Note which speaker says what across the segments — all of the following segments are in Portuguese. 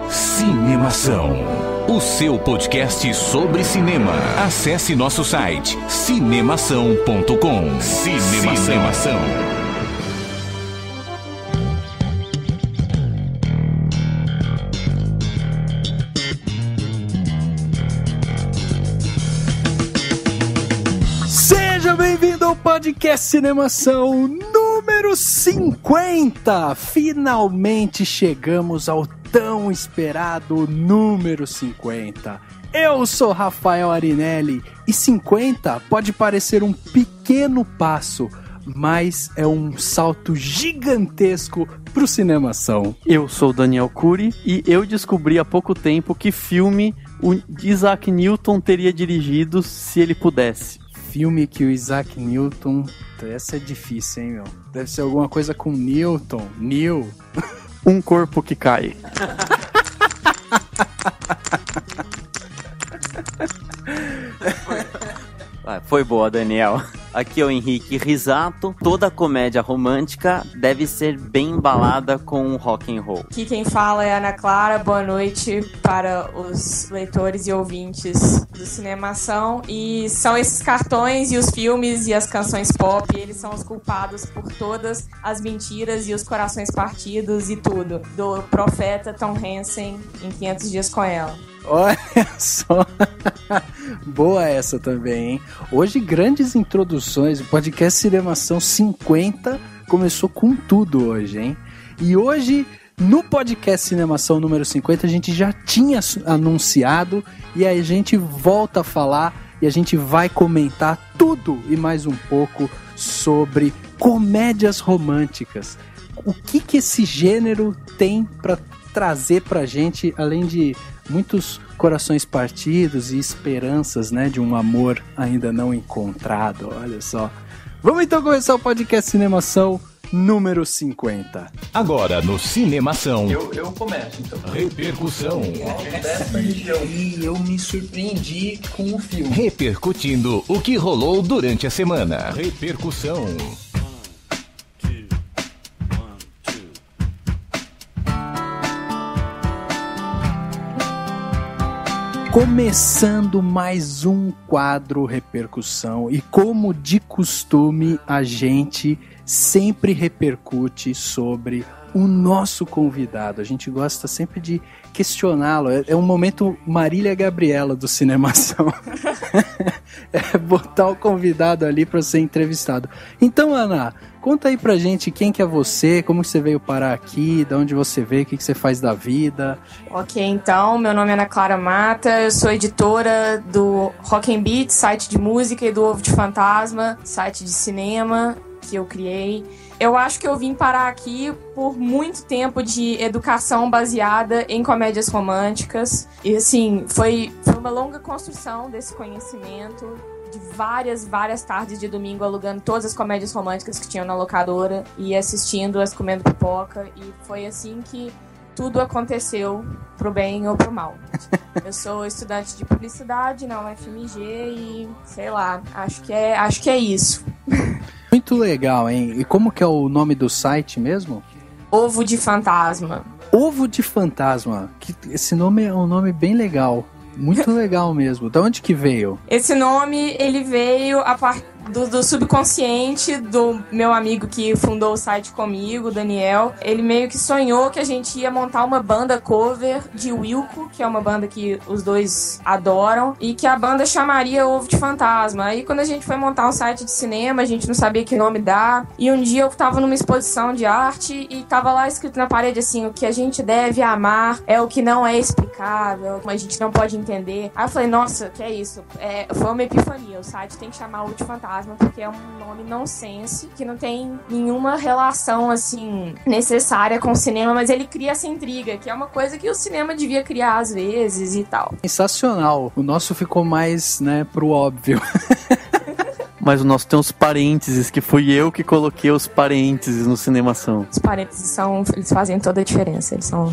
Speaker 1: Cinemação, o seu podcast sobre cinema. Acesse nosso site cinemação.com. Cinemação.
Speaker 2: Seja bem-vindo ao podcast Cinemação número 50. Finalmente chegamos ao tão esperado número 50. Eu sou Rafael Arinelli e 50 pode parecer um pequeno passo, mas é um salto gigantesco pro Cinemação.
Speaker 3: Eu sou Daniel Cury e eu descobri há pouco tempo que filme o Isaac Newton teria dirigido se ele pudesse.
Speaker 2: Filme que o Isaac Newton... Essa é difícil, hein, meu? Deve ser alguma coisa com Newton.
Speaker 3: Um corpo que cai.
Speaker 4: Foi boa, Daniel. Aqui é o Henrique Risato. Toda comédia romântica deve ser bem embalada com rock and roll.
Speaker 5: Aqui quem fala é a Ana Clara. Boa noite para os leitores e ouvintes do Cinemação. E são esses cartões e os filmes e as canções pop, eles são os culpados por todas as mentiras e os corações partidos e tudo do profeta Tom Hansen em 500 Dias com Ela.
Speaker 2: Olha só, boa essa também, hein? Hoje grandes introduções, o podcast Cinemação 50 começou com tudo hoje, hein? E hoje, no podcast Cinemação número 50, a gente já tinha anunciado e a gente volta a falar e a gente vai comentar tudo e mais um pouco sobre comédias românticas. O que esse gênero tem para trazer pra gente, além de muitos corações partidos e esperanças, né, de um amor ainda não encontrado, olha só. Vamos então começar o podcast Cinemação número 50.
Speaker 1: Agora no Cinemação.
Speaker 6: Eu começo, então.
Speaker 1: Repercussão.
Speaker 6: E eu me surpreendi com o filme.
Speaker 1: Repercutindo o que rolou durante a semana. Repercussão.
Speaker 2: Começando mais um quadro Repercussão e como de costume a gente sempre repercute sobre o nosso convidado. A gente gosta sempre de questioná-lo. É um momento Marília Gabriela do Cinemação. É botar o convidado ali para ser entrevistado. Então, Ana, conta aí pra gente quem que é você, como você veio parar aqui, de onde você veio, o que você faz da vida.
Speaker 5: Ok, então, meu nome é Ana Clara Mata, eu sou editora do Rock and Beat, site de música, e do Ovo de Fantasma, site de cinema que eu criei. Eu acho que eu vim parar aqui por muito tempo de educação baseada em comédias românticas. E, assim, foi uma longa construção desse conhecimento, de várias tardes de domingo alugando todas as comédias românticas que tinham na locadora e assistindo-as, comendo pipoca. E foi assim que tudo aconteceu, pro bem ou pro mal. Eu sou estudante de publicidade na UFMG e, sei lá, acho que é isso.
Speaker 2: Muito legal, hein? E como que é o nome do site mesmo?
Speaker 5: Ovo de Fantasma.
Speaker 2: Ovo de Fantasma. Esse nome é um nome bem legal. Muito legal mesmo. Da onde que veio?
Speaker 5: Esse nome, ele veio a partir do subconsciente do meu amigo que fundou o site comigo, Daniel. Ele meio que sonhou que a gente ia montar uma banda cover de Wilco, que é uma banda que os dois adoram, e que a banda chamaria Ovo de Fantasma. Aí quando a gente foi montar um site de cinema, a gente não sabia que nome dar, e um dia eu tava numa exposição de arte e tava lá escrito na parede assim: o que a gente deve amar é o que não é explicável, a gente não pode entender. Aí eu falei, nossa, que é isso? Foi uma epifania, o site tem que chamar Ovo de Fantasma, porque é um nome nonsense, que não tem nenhuma relação, assim, necessária com o cinema, mas ele cria essa intriga, que é uma coisa que o cinema devia criar às vezes e tal.
Speaker 2: Sensacional. O nosso ficou mais, né, pro óbvio.
Speaker 3: Mas o nosso tem uns parênteses, que fui eu que coloquei os parênteses no Cinemação.
Speaker 5: Os parênteses eles fazem toda a diferença. Eles são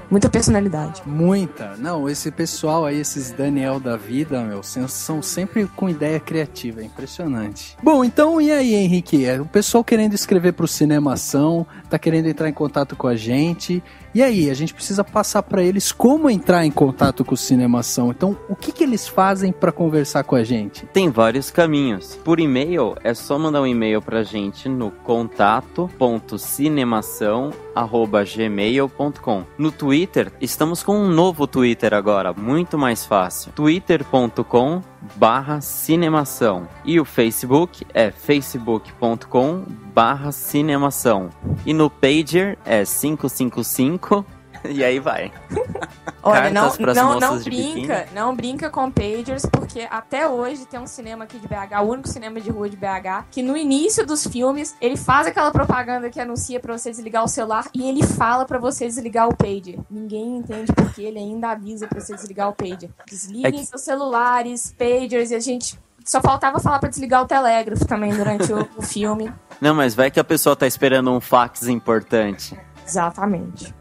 Speaker 5: muita personalidade.
Speaker 2: Muita. Não, esse pessoal aí, esses Daniel da vida, meu, são sempre com ideia criativa. É impressionante. Bom, então, e aí, Henrique? O pessoal querendo escrever pro Cinemação, tá querendo entrar em contato com a gente. E aí, a gente precisa passar para eles como entrar em contato com o Cinemação. Então, o que eles fazem para conversar com a gente?
Speaker 4: Tem vários caminhos. Por e-mail, é só mandar um e-mail pra gente no contato.cinemação@gmail.com. No Twitter, estamos com um novo Twitter agora, muito mais fácil. twitter.com/cinemação. E o Facebook é facebook.com/cinemação. E no Pager é 555 e aí vai.
Speaker 5: Olha, não brinca com pagers, porque até hoje tem um cinema aqui de BH, o único cinema de rua de BH, que no início dos filmes, ele faz aquela propaganda que anuncia pra você desligar o celular e ele fala pra você desligar o pager. Ninguém entende porque ele ainda avisa pra você desligar o pager. Desliguem seus celulares, pagers, e a gente... Só faltava falar pra desligar o telégrafo também durante o filme.
Speaker 4: Não, mas vai que a pessoa tá esperando um fax importante.
Speaker 5: Exatamente.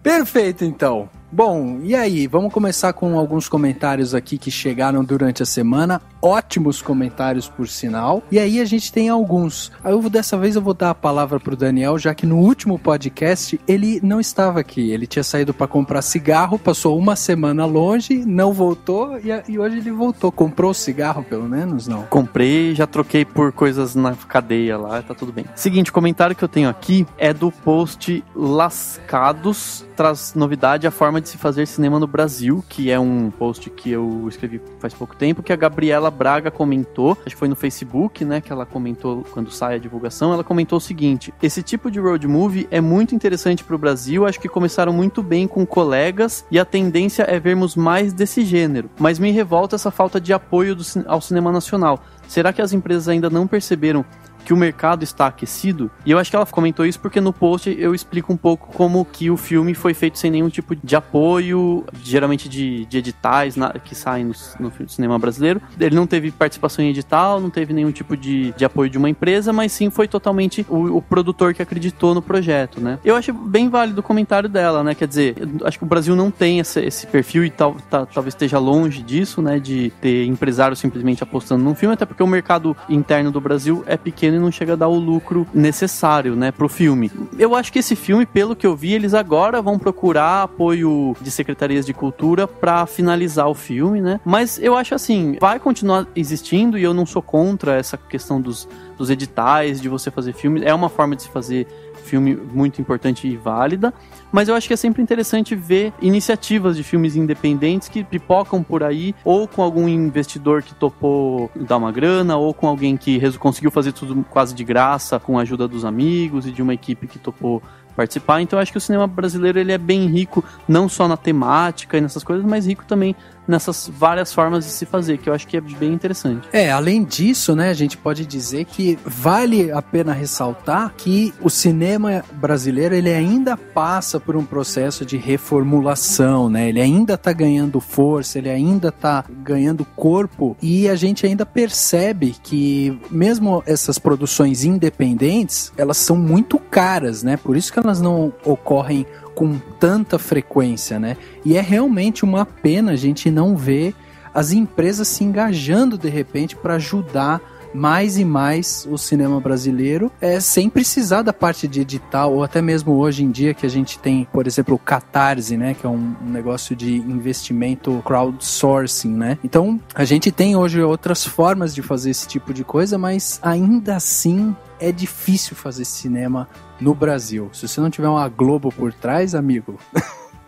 Speaker 2: Perfeito, então. Bom, e aí? Vamos começar com alguns comentários aqui que chegaram durante a semana. Ótimos comentários, por sinal. E aí a gente tem alguns. Dessa vez eu vou dar a palavra pro Daniel, já que no último podcast ele não estava aqui. Ele tinha saído para comprar cigarro, passou uma semana longe, não voltou e hoje ele voltou. Comprou cigarro, pelo menos, não?
Speaker 3: Comprei, já troquei por coisas na cadeia lá, tá tudo bem. Seguinte, o comentário que eu tenho aqui é do post Lascados, traz novidade a forma de se fazer cinema no Brasil, que é um post que eu escrevi faz pouco tempo, que a Gabriela Braga comentou, acho que foi no Facebook, né, que ela comentou quando sai a divulgação, ela comentou o seguinte: esse tipo de road movie é muito interessante pro Brasil, acho que começaram muito bem com colegas e a tendência é vermos mais desse gênero, mas me revolta essa falta de apoio ao cinema nacional. Será que as empresas ainda não perceberam que o mercado está aquecido? E eu acho que ela comentou isso porque no post eu explico um pouco como que o filme foi feito sem nenhum tipo de apoio, geralmente de editais que saem no cinema brasileiro. Ele não teve participação em edital, não teve nenhum tipo de apoio de uma empresa, mas sim foi totalmente o produtor que acreditou no projeto, né? Eu acho bem válido o comentário dela, né? Quer dizer, acho que o Brasil não tem esse perfil e talvez esteja longe disso, né? De ter empresário simplesmente apostando num filme, até porque o mercado interno do Brasil é pequeno e não chega a dar o lucro necessário, né, pro filme. Eu acho que esse filme, pelo que eu vi, eles agora vão procurar apoio de secretarias de cultura pra finalizar o filme, né, mas eu acho assim, vai continuar existindo e eu não sou contra essa questão dos editais, de você fazer filme, é uma forma de se fazer filme muito importante e válida, mas eu acho que é sempre interessante ver iniciativas de filmes independentes que pipocam por aí, ou com algum investidor que topou dar uma grana, ou com alguém que conseguiu fazer tudo quase de graça, com a ajuda dos amigos e de uma equipe que topou participar. Então eu acho que o cinema brasileiro ele é bem rico, não só na temática e nessas coisas, mas rico também nessas várias formas de se fazer, que eu acho que é bem interessante.
Speaker 2: Além disso, né, a gente pode dizer que vale a pena ressaltar que o cinema brasileiro, ele ainda passa por um processo de reformulação, né, ele ainda está ganhando força, ele ainda está ganhando corpo, e a gente ainda percebe que mesmo essas produções independentes, elas são muito caras, né, por isso que elas não ocorrem com tanta frequência, né? E é realmente uma pena a gente não ver as empresas se engajando de repente para ajudar mais e mais o cinema brasileiro, sem precisar da parte de edital, ou até mesmo hoje em dia que a gente tem, por exemplo, o Catarse, né, que é um negócio de investimento crowdsourcing, né? Então, a gente tem hoje outras formas de fazer esse tipo de coisa, mas ainda assim é difícil fazer cinema no Brasil. Se você não tiver uma Globo por trás, amigo,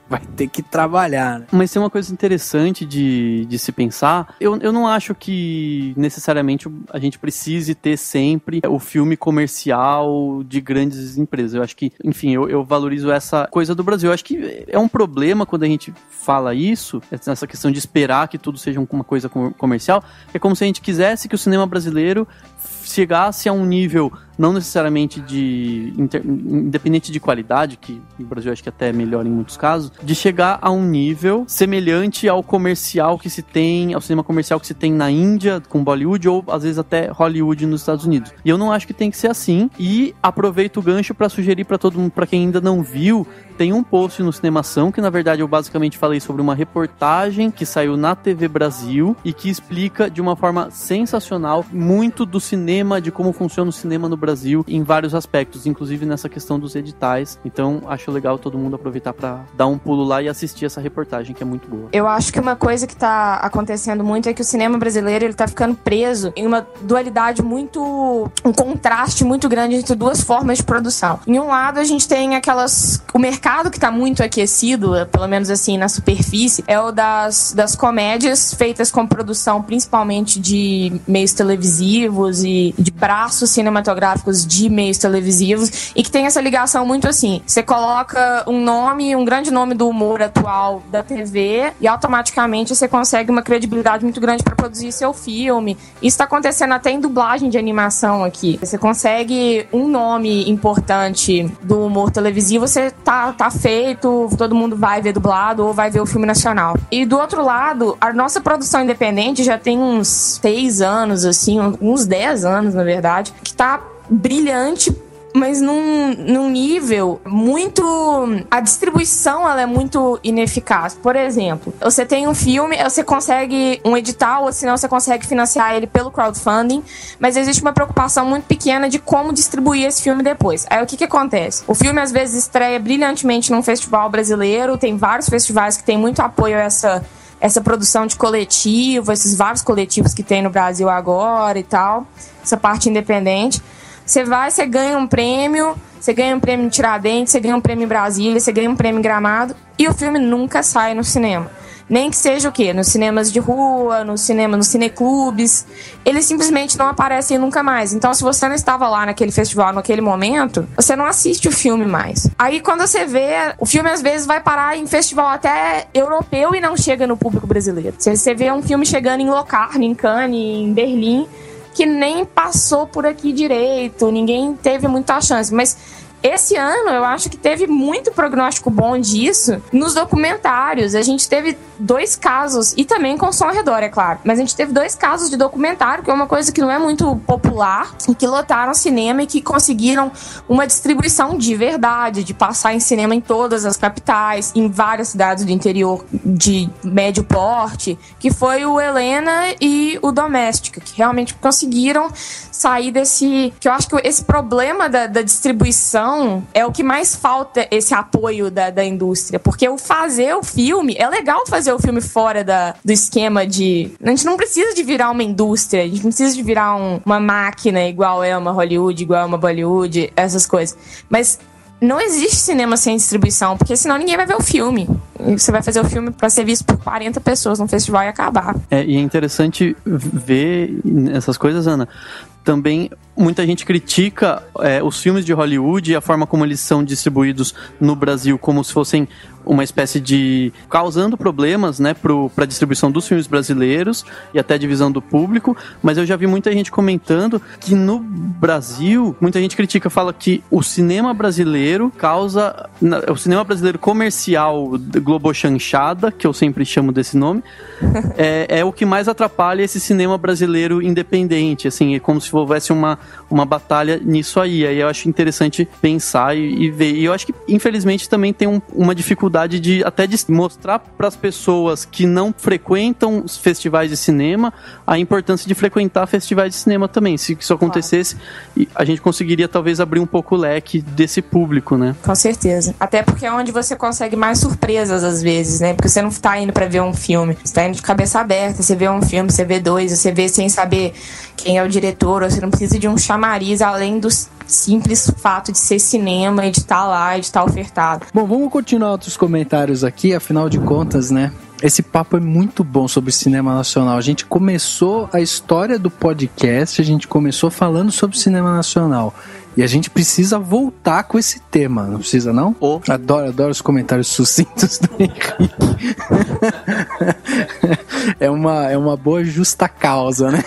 Speaker 2: vai ter que trabalhar, né?
Speaker 3: Mas tem uma coisa interessante de se pensar. Eu não acho que necessariamente a gente precise ter sempre o filme comercial de grandes empresas. Eu acho que, enfim, eu valorizo essa coisa do Brasil. Eu acho que é um problema quando a gente fala isso, essa questão de esperar que tudo seja uma coisa comercial. É como se a gente quisesse que o cinema brasileiro chegasse a um nível não necessariamente independente de qualidade, que no Brasil acho que até é melhor em muitos casos, de chegar a um nível semelhante ao comercial que se tem, ao cinema comercial que se tem na Índia, com Bollywood, ou às vezes até Hollywood nos Estados Unidos. E eu não acho que tem que ser assim, e aproveito o gancho para sugerir para todo mundo, para quem ainda não viu, tem um post no Cinemação, que na verdade eu basicamente falei sobre uma reportagem que saiu na TV Brasil e que explica de uma forma sensacional muito do cinema, de como funciona o cinema no Brasil em vários aspectos, inclusive nessa questão dos editais. Então acho legal todo mundo aproveitar para dar um pulo lá e assistir essa reportagem, que é muito boa.
Speaker 5: Eu acho que uma coisa que tá acontecendo muito é que o cinema brasileiro, ele tá ficando preso em uma dualidade um contraste muito grande entre duas formas de produção. Em um lado a gente tem o mercado que tá muito aquecido, pelo menos assim na superfície, é o das comédias feitas com produção principalmente de meios televisivos e de braços cinematográficos de meios televisivos, e que tem essa ligação muito assim, você coloca um grande nome do humor atual da TV e automaticamente você consegue uma credibilidade muito grande para produzir seu filme. Isso tá acontecendo até em dublagem de animação aqui. Você consegue um nome importante do humor televisivo, você tá feito, todo mundo vai ver dublado ou vai ver o filme nacional. E do outro lado, a nossa produção independente já tem uns 6 anos, assim, uns 10 anos, na verdade, que tá brilhante, mas num nível muito... A distribuição, ela é muito ineficaz. Por exemplo, você tem um filme, você consegue um edital, ou senão você consegue financiar ele pelo crowdfunding, mas existe uma preocupação muito pequena de como distribuir esse filme depois. Aí o que acontece? O filme às vezes estreia brilhantemente num festival brasileiro, tem vários festivais que tem muito apoio a essa produção de coletivo, esses vários coletivos que tem no Brasil agora e tal, essa parte independente. Você ganha um prêmio em Tiradentes, você ganha um prêmio em Brasília, você ganha um prêmio em Gramado, e o filme nunca sai no cinema. Nem que seja o quê? Nos cinemas de rua, nos cineclubes. Eles simplesmente não aparecem nunca mais. Então, se você não estava lá naquele festival, naquele momento, você não assiste o filme mais. Aí, quando você vê, o filme às vezes vai parar em festival até europeu e não chega no público brasileiro. Você vê um filme chegando em Locarno, em Cannes, em Berlim, que nem passou por aqui direito, ninguém teve muita chance. Mas esse ano eu acho que teve muito prognóstico bom disso nos documentários. A gente teve 2 casos, e também com som ao redor, é claro, mas a gente teve 2 casos de documentário, que é uma coisa que não é muito popular, e que lotaram cinema e que conseguiram uma distribuição de verdade, de passar em cinema em todas as capitais, em várias cidades do interior de médio porte, que foi o Helena e o Doméstica, que realmente conseguiram sair desse... que eu acho que esse problema da distribuição é o que mais falta, esse apoio da indústria, porque fazer o filme, é legal fazer o filme fora do esquema de... A gente não precisa de virar uma indústria, a gente não precisa de virar uma máquina igual é uma Hollywood, igual é uma Bollywood, essas coisas. Mas não existe cinema sem distribuição, porque senão ninguém vai ver o filme. Você vai fazer o filme para ser visto por 40 pessoas no festival e acabar.
Speaker 3: E é interessante ver essas coisas, Ana. Também muita gente critica os filmes de Hollywood e a forma como eles são distribuídos no Brasil, como se fossem uma espécie de... causando problemas, né, para a distribuição dos filmes brasileiros e até a divisão do público, mas eu já vi muita gente comentando que no Brasil, muita gente critica, fala que o cinema brasileiro causa... o cinema brasileiro comercial, globochanchada, que eu sempre chamo desse nome, é o que mais atrapalha esse cinema brasileiro independente, assim, é como se houvesse uma batalha nisso aí. Aí eu acho interessante pensar e ver. E eu acho que, infelizmente, também tem uma dificuldade de mostrar para as pessoas que não frequentam os festivais de cinema a importância de frequentar festivais de cinema também. Se isso acontecesse, a gente conseguiria talvez abrir um pouco o leque desse público, né?
Speaker 5: Com certeza. Até porque é onde você consegue mais surpresas às vezes, né? Porque você não tá indo para ver um filme, você tá indo de cabeça aberta, você vê um filme, você vê 2, você vê sem saber quem é o diretor, você não precisa de um chamariz além do simples fato de ser cinema e de estar lá e de estar ofertado.
Speaker 2: Bom, vamos continuar outros comentários aqui, afinal de contas, né? Esse papo é muito bom sobre cinema nacional. A gente começou a história do podcast, a gente começou falando sobre cinema nacional. E a gente precisa voltar com esse tema, não precisa não? Adoro os comentários sucintos do Henrique. É uma boa justa causa, né?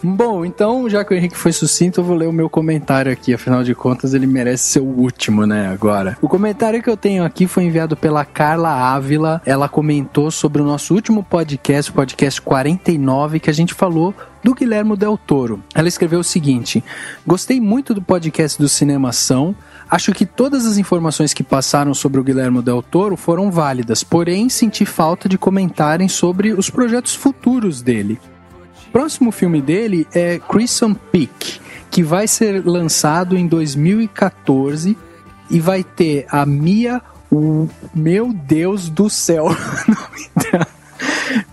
Speaker 2: Bom, então, já que o Henrique foi sucinto, eu vou ler o meu comentário aqui. Afinal de contas, ele merece ser o último, né, agora. O comentário que eu tenho aqui foi enviado pela Carla Ávila. Ela comentou sobre o nosso último podcast, o podcast 49, que a gente falou do Guilherme Del Toro. Ela escreveu o seguinte: gostei muito do podcast do Cinemação. Acho que todas as informações que passaram sobre o Guilherme Del Toro foram válidas, porém senti falta de comentarem sobre os projetos futuros dele. O próximo filme dele é Crimson Peak, que vai ser lançado em 2014 e vai ter a Mia, meu Deus do céu,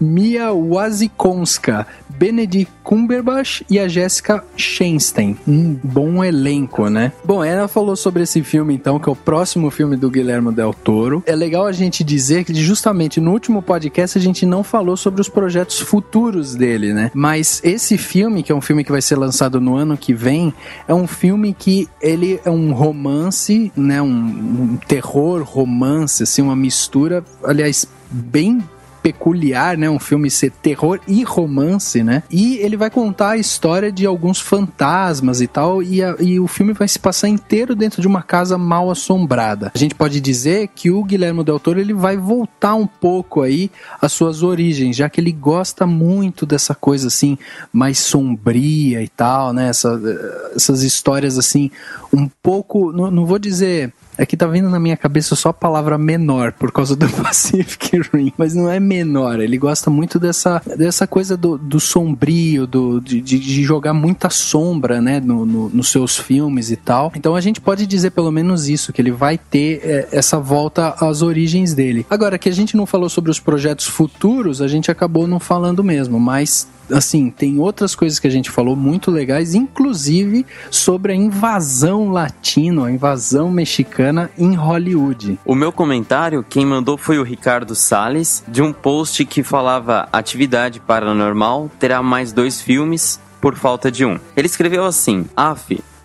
Speaker 2: Mia Wasikowska, Benedict Cumberbatch e a Jessica Chastain. Um bom elenco, né? Bom, ela falou sobre esse filme, então, que é o próximo filme do Guilherme Del Toro. É legal a gente dizer que, justamente, no último podcast, a gente não falou sobre os projetos futuros dele, né? Mas esse filme, que é um filme que vai ser lançado no ano que vem, é um filme que ele é um romance, né? Um terror, romance, assim, uma mistura, aliás, bem peculiar, né? Um filme ser terror e romance, né? E ele vai contar a história de alguns fantasmas e tal, e o filme vai se passar inteiro dentro de uma casa mal assombrada. A gente pode dizer que o Guilherme Del Toro, ele vai voltar um pouco aí às suas origens, já que ele gosta muito dessa coisa assim, mais sombria e tal, né? Essas histórias assim, um pouco, não vou dizer... É que tá vindo na minha cabeça só a palavra menor, por causa do Pacific Rim, mas não é menor, ele gosta muito dessa coisa do sombrio, de jogar muita sombra, né, nos seus filmes e tal. Então a gente pode dizer pelo menos isso, que ele vai ter essa volta às origens dele. Agora, que a gente não falou sobre os projetos futuros, a gente acabou não falando mesmo, mas... assim, tem outras coisas que a gente falou muito legais, inclusive sobre a invasão latino, a invasão mexicana em Hollywood.
Speaker 4: O meu comentário, quem mandou foi o Ricardo Salles, de um post que falava: Atividade Paranormal terá mais 2 filmes por falta de um. Ele escreveu assim: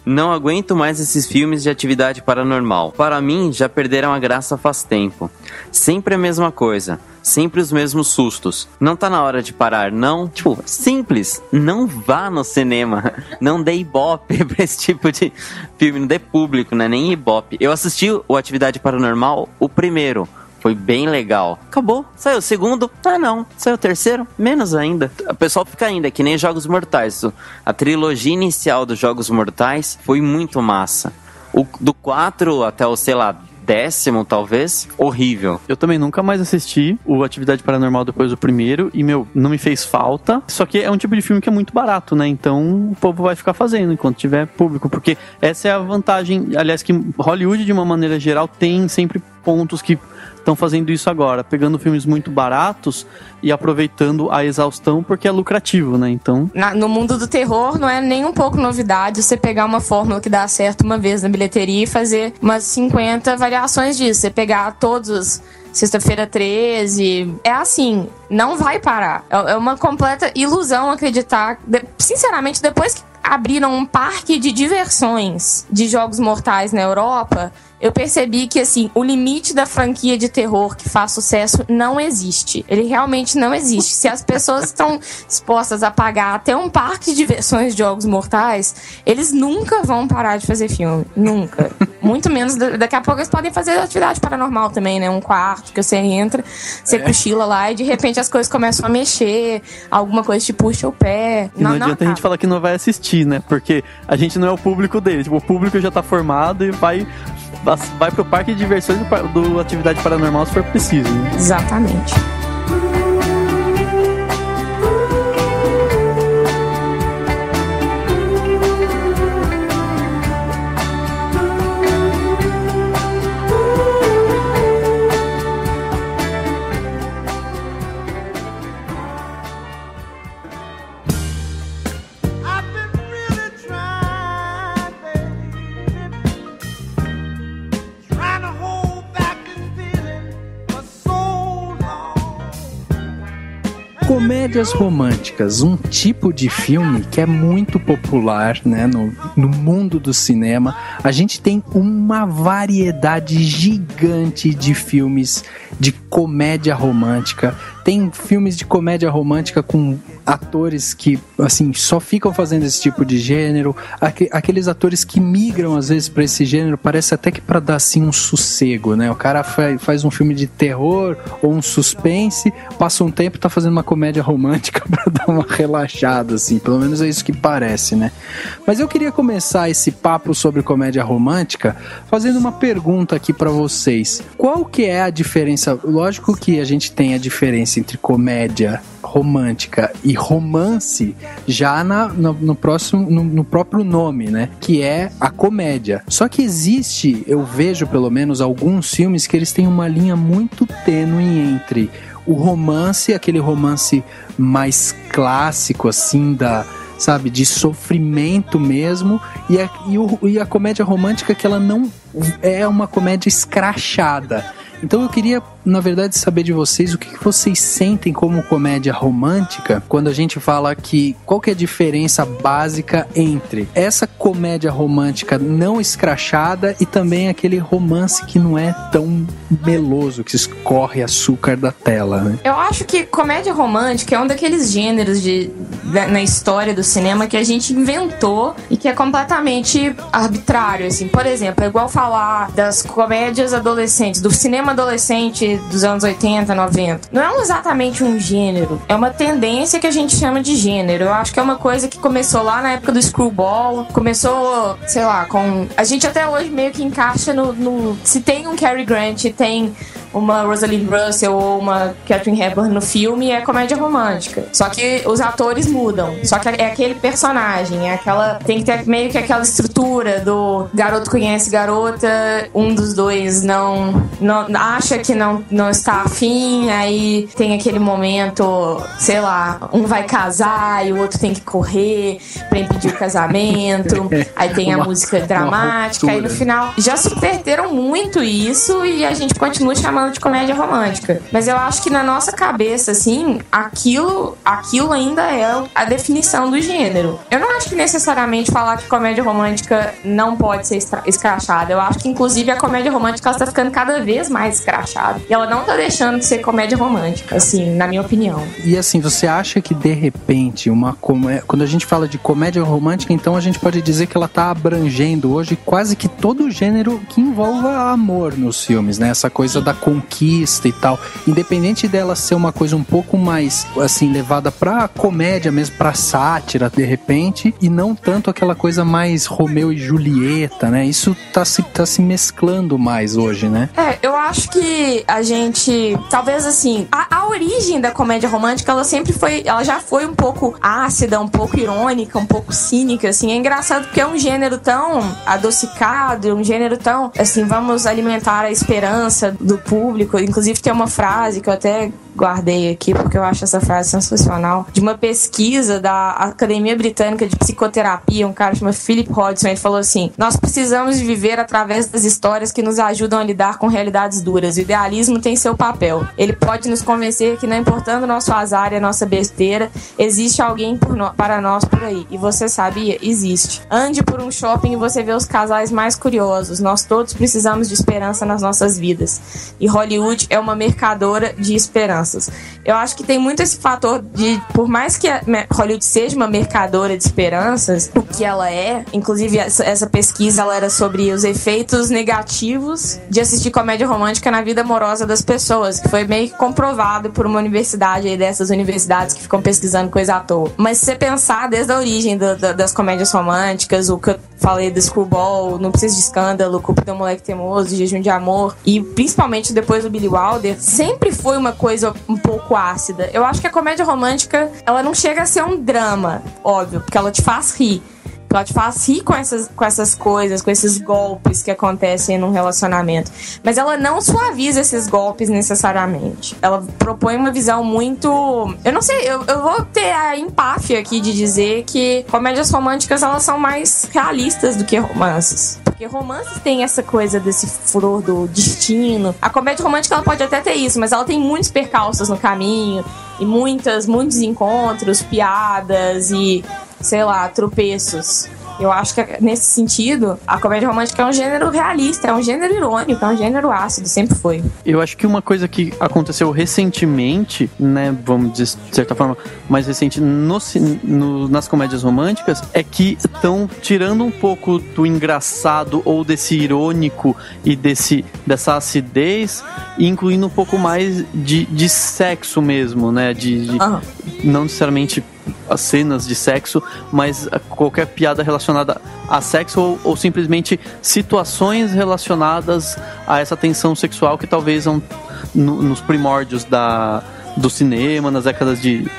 Speaker 4: não aguento mais esses filmes de atividade paranormal. Para mim, já perderam a graça faz tempo. Sempre a mesma coisa. Sempre os mesmos sustos. Não tá na hora de parar, não? Tipo, simples. Não vá no cinema. Não dê ibope pra esse tipo de filme. Não dê público, né? Nem ibope. Eu assisti o Atividade Paranormal, o primeiro. Foi bem legal. Acabou. Saiu o segundo? Ah, não. Saiu o terceiro? Menos ainda. O pessoal fica ainda, que nem Jogos Mortais. A trilogia inicial dos Jogos Mortais foi muito massa. O do 4 até o, sei lá, 10º, talvez, horrível.
Speaker 3: Eu também nunca mais assisti o Atividade Paranormal depois do primeiro e, não me fez falta. Só que é um tipo de filme que é muito barato, né? Então o povo vai ficar fazendo enquanto tiver público, porque essa é a vantagem, aliás, que Hollywood, de uma maneira geral, tem sempre pontos que estão fazendo isso agora, pegando filmes muito baratos e aproveitando a exaustão porque é lucrativo, né? Então...
Speaker 5: No mundo do terror não é nem um pouco novidade você pegar uma fórmula que dá certo uma vez na bilheteria e fazer umas 50 variações disso. Você pegar todos... Sexta-feira 13, é assim, não vai parar. É uma completa ilusão acreditar. Sinceramente, depois que abriram um parque de diversões de Jogos Mortais na Europa, eu percebi que, assim, o limite da franquia de terror que faz sucesso não existe. Ele realmente não existe. Se as pessoas estão dispostas a pagar até um parque de diversões de Jogos Mortais, eles nunca vão parar de fazer filme. Nunca. Muito menos, daqui a pouco eles podem fazer atividade paranormal também, né? Um quarto que você entra, você cochila lá e de repente as coisas começam a mexer, alguma coisa te puxa o pé.
Speaker 3: E não adianta a gente falar que não vai assistir, né? Porque a gente não é o público dele. Tipo, o público já tá formado e vai pro parque de diversões do Atividade Paranormal se for preciso, né?
Speaker 5: Exatamente.
Speaker 2: Comédias românticas, um tipo de filme que é muito popular, né, no mundo do cinema. A gente tem uma variedade gigante de filmes de comédia romântica. tem filmes de comédia romântica com atores que, assim, só ficam fazendo esse tipo de gênero, aqueles atores que migram às vezes pra esse gênero, parece até que pra dar, assim, um sossego, né? O cara faz um filme de terror ou um suspense, passa um tempo e tá fazendo uma comédia romântica pra dar uma relaxada, assim, pelo menos é isso que parece, né? Mas eu queria começar esse papo sobre comédia romântica fazendo uma pergunta aqui pra vocês. Qual que é a diferença? Lógico que a gente tem a diferença entre comédia romântica e romance já no próprio nome, né? Que é a comédia. Só que existe, eu vejo pelo menos alguns filmes que eles têm uma linha muito tênue entre o romance, aquele romance mais clássico, assim, sabe, de sofrimento mesmo, e a comédia romântica, que ela não é uma comédia escrachada. Então eu queria, na verdade, saber de vocês o que vocês sentem como comédia romântica quando a gente fala que qual que é a diferença básica entre essa comédia romântica não escrachada e também aquele romance que não é tão meloso, que escorre açúcar da tela, né?
Speaker 5: Eu acho que comédia romântica é um daqueles gêneros na história do cinema que a gente inventou e que é completamente arbitrário, assim. Por exemplo, é igual falar das comédias adolescentes, do cinema adolescente dos anos 80, 90. Não é exatamente um gênero, é uma tendência que a gente chama de gênero. Eu acho que é uma coisa que começou lá na época do Screwball, começou, sei lá, com... A gente até hoje meio que encaixa no... Se tem um Cary Grant, tem uma Rosalind Russell ou uma Katharine Hepburn no filme, é comédia romântica. Só que os atores mudam. Só que é aquele personagem, é aquela... Tem que ter meio que aquela estrutura do garoto conhece garota, um dos dois não acha que não está afim, aí tem aquele momento, sei lá, um vai casar e o outro tem que correr pra impedir o casamento, aí tem a música dramática, aí no final já subverteram muito isso e a gente continua chamando de comédia romântica. Mas eu acho que na nossa cabeça, assim, aquilo ainda é a definição do gênero. Eu não acho que necessariamente falar que comédia romântica não pode ser escrachada. Eu acho que, inclusive, a comédia romântica está ficando cada vez mais escrachada. E ela não tá deixando de ser comédia romântica, assim, na minha opinião.
Speaker 2: E assim, você acha que, de repente, quando a gente fala de comédia romântica, então a gente pode dizer que ela tá abrangendo hoje quase que todo o gênero que envolva amor nos filmes, né? Essa coisa da conquista e tal. Independente dela ser uma coisa um pouco mais, assim, levada pra comédia mesmo, pra sátira, de repente, e não tanto aquela coisa mais Romeu e Julieta, né? Isso tá se mesclando mais hoje, né?
Speaker 5: Eu acho que a gente, talvez assim, a origem da comédia romântica, ela já foi um pouco ácida, um pouco irônica, um pouco cínica, assim. É engraçado porque é um gênero tão adocicado, um gênero tão, assim, vamos alimentar a esperança do público. Inclusive tem uma frase que eu até guardei aqui porque eu acho essa frase sensacional, de uma pesquisa da Academia Britânica de Psicoterapia, um cara chamado Philip Hodgson. Ele falou assim: nós precisamos de viver através das histórias que nos ajudam a lidar com realidades duras. O idealismo tem seu papel. Ele pode nos convencer que, não importando o nosso azar e a nossa besteira, existe alguém para nós por aí. E você sabia? Existe. Ande por um shopping e você vê os casais mais curiosos. Nós todos precisamos de esperança nas nossas vidas. E Hollywood é uma mercadora de esperanças. Eu acho que tem muito esse fator de, por mais que Hollywood seja uma mercadora de esperanças, o que ela é, inclusive essa pesquisa ela era sobre os efeitos negativos de assistir comédia romântica na vida amorosa das pessoas, que foi meio que comprovado por uma universidade aí, dessas universidades que ficam pesquisando coisa à toa. Mas se você pensar desde a origem das comédias românticas, o que eu falei do Screwball, Não Precisa de Escândalo, Culpa do Moleque Teimoso, Jejum de Amor, e principalmente depois do Billy Wilder, sempre foi uma coisa um pouco ácida. Eu acho que a comédia romântica, ela não chega a ser um drama, óbvio, porque ela te faz rir. Ela te faz rir com essas coisas, com esses golpes que acontecem num relacionamento. Mas ela não suaviza esses golpes necessariamente. Ela propõe uma visão muito... Eu não sei, eu vou ter a empáfia aqui de dizer que comédias românticas, elas são mais realistas do que romances. Porque romances tem essa coisa desse furor do destino. A comédia romântica, ela pode até ter isso, mas ela tem muitos percalços no caminho. E muitos encontros, piadas e... sei lá, tropeços. Eu acho que, nesse sentido, a comédia romântica é um gênero realista, é um gênero irônico, é um gênero ácido, sempre foi.
Speaker 3: Eu acho que uma coisa que aconteceu recentemente, né, vamos dizer, de certa forma, mais recente nas comédias românticas, é que estão tirando um pouco do engraçado ou desse irônico e dessa acidez, e incluindo um pouco mais de sexo mesmo, né, não necessariamente as cenas de sexo, mas qualquer piada relacionada a sexo ou simplesmente situações relacionadas a essa tensão sexual que talvez nos primórdios do cinema, nas décadas de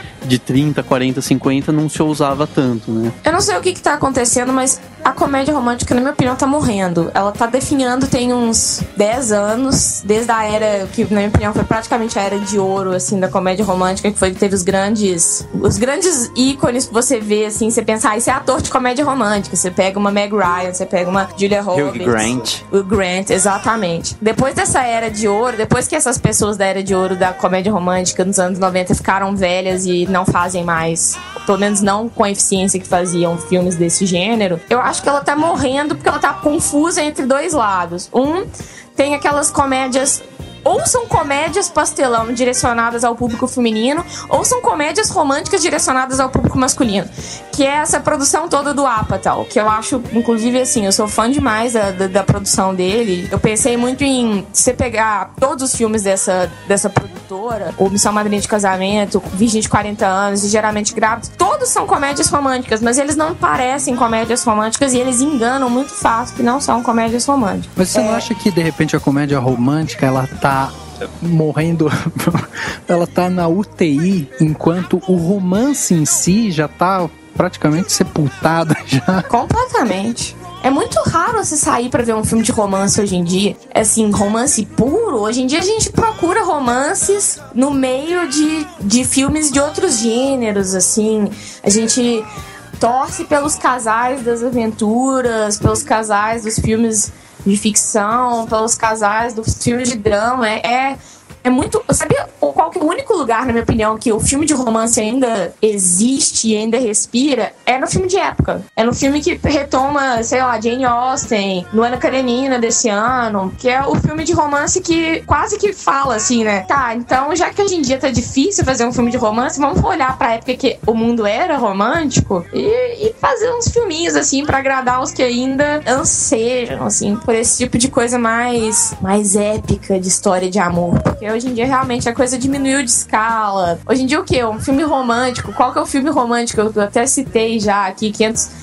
Speaker 3: 30, 40, 50, não se usava tanto, né?
Speaker 5: Eu não sei o que tá acontecendo, mas a comédia romântica, na minha opinião, tá morrendo. Ela tá definhando tem uns 10 anos, desde a era que, na minha opinião, foi praticamente a era de ouro, assim, da comédia romântica, que foi que teve os grandes ícones que você vê, assim, você pensa, isso é ator de comédia romântica. Você pega uma Meg Ryan, você pega uma Julia Roberts. O Grant, exatamente. Depois dessa era de ouro, depois que essas pessoas da era de ouro da comédia romântica nos anos 90 ficaram velhas e não fazem mais, pelo menos não com a eficiência que faziam filmes desse gênero, eu acho que ela tá morrendo porque ela tá confusa entre dois lados. Tem aquelas comédias, ou são comédias pastelão direcionadas ao público feminino, ou são comédias românticas direcionadas ao público masculino, que é essa produção toda do Apatow, que eu acho, inclusive, assim, eu sou fã demais da produção dele. Eu pensei muito em você pegar todos os filmes dessa produtora, ou Missão Madrinha de Casamento, Virgem de 40 anos, Ligeiramente Grávidos, todos são comédias românticas, mas eles não parecem comédias românticas e eles enganam muito fácil que não são comédias românticas.
Speaker 2: Mas você não acha que, de repente, a comédia romântica, ela tá morrendo, ela tá na UTI, enquanto o romance em si já tá praticamente sepultado já? Completamente.
Speaker 5: É muito raro você sair pra ver um filme de romance hoje em dia. Assim, romance puro. Hoje em dia a gente procura romances no meio de filmes de outros gêneros, assim. A gente torce pelos casais das aventuras, pelos casais dos filmes de ficção, pelos casais dos filmes de drama. É muito... Sabia qual que é o único lugar, na minha opinião, que o filme de romance ainda existe e ainda respira? É no filme de época. É no filme que retoma, sei lá, Jane Austen, Luana Karenina desse ano, que é o filme de romance que quase que fala assim, né? Tá, então já que hoje em dia tá difícil fazer um filme de romance, vamos olhar pra época que o mundo era romântico e fazer uns filminhos, assim, pra agradar os que ainda anseiam, assim, por esse tipo de coisa mais épica de história de amor. Porque hoje em dia, realmente, a coisa diminuiu de escala. Hoje em dia, o quê? Um filme romântico. Qual que é o filme romântico? Eu até citei já aqui, 500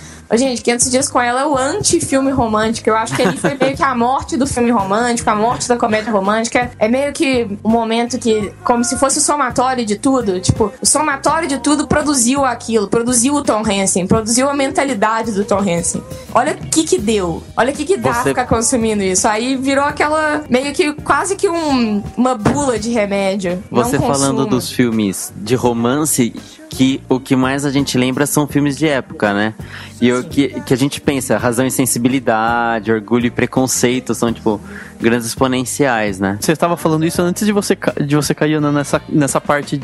Speaker 5: Dias com Ela é o anti-filme romântico. Eu acho que ele foi meio que a morte do filme romântico, a morte da comédia romântica. É meio que um momento que, como se fosse o somatório de tudo. Tipo, o somatório de tudo produziu aquilo. Produziu o Tom Hanks, produziu a mentalidade do Tom Hanks. Olha o que deu. Olha o que dá ficar consumindo isso. Aí virou aquela, meio que, quase que uma bula de remédio.
Speaker 4: Você falando dos filmes de romance, que o que mais a gente lembra são filmes de época, né? E o que a gente pensa, Razão e Sensibilidade, Orgulho e Preconceito, são, tipo, grandes exponenciais, né?
Speaker 3: Você estava falando isso antes de você cair, Ana, nessa parte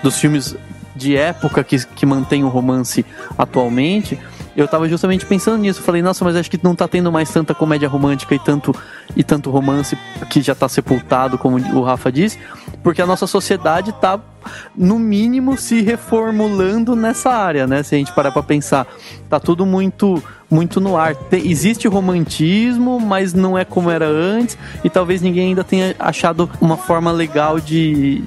Speaker 3: dos filmes de época que mantém o romance atualmente. Eu tava justamente pensando nisso. Falei, nossa, mas acho que não tá tendo mais tanta comédia romântica e tanto romance que já tá sepultado, como o Rafa disse, porque a nossa sociedade tá, no mínimo, se reformulando nessa área, né? Se a gente parar pra pensar, tá tudo muito no ar. Existe romantismo, mas não é como era antes, e talvez ninguém ainda tenha achado uma forma legal de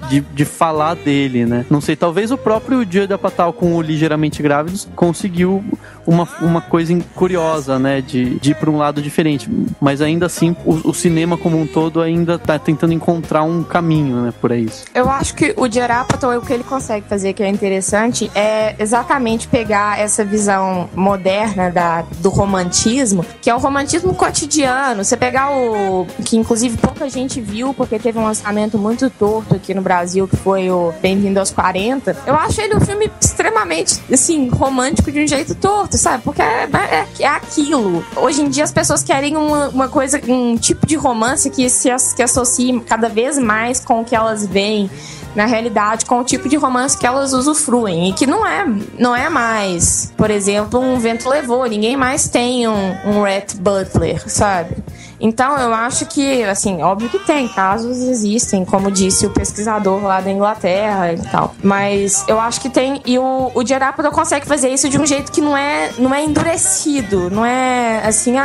Speaker 3: falar dele, né? Não sei, talvez o próprio Judd Apatow com o Ligeiramente Grávidos conseguiu uma coisa curiosa, né? De ir para um lado diferente, mas ainda assim o cinema como um todo ainda tá tentando encontrar um caminho, né? Por isso.
Speaker 5: Eu acho que o Judd Apatow, o que ele consegue fazer, que é interessante, é exatamente pegar essa visão moderna do romantismo, que é o romantismo cotidiano. Você pegar que inclusive pouca gente viu, porque teve um lançamento muito torto aqui no Brasil, que foi o Bem-vindo aos 40. Eu acho ele um filme extremamente, assim, romântico de um jeito torto, sabe? Porque é aquilo. Hoje em dia as pessoas querem uma coisa, um tipo de romance que se associe cada vez mais com o que elas veem na realidade, com o tipo de romance que elas usufruem. E que não é mais, por exemplo, um Vento Levou. Ninguém mais tem um Rhett Butler, sabe? Então, eu acho que, assim, óbvio que tem, casos existem, como disse o pesquisador lá da Inglaterra e tal. Mas eu acho que tem, e o Judd Apatow consegue fazer isso de um jeito que não é endurecido, não é assim,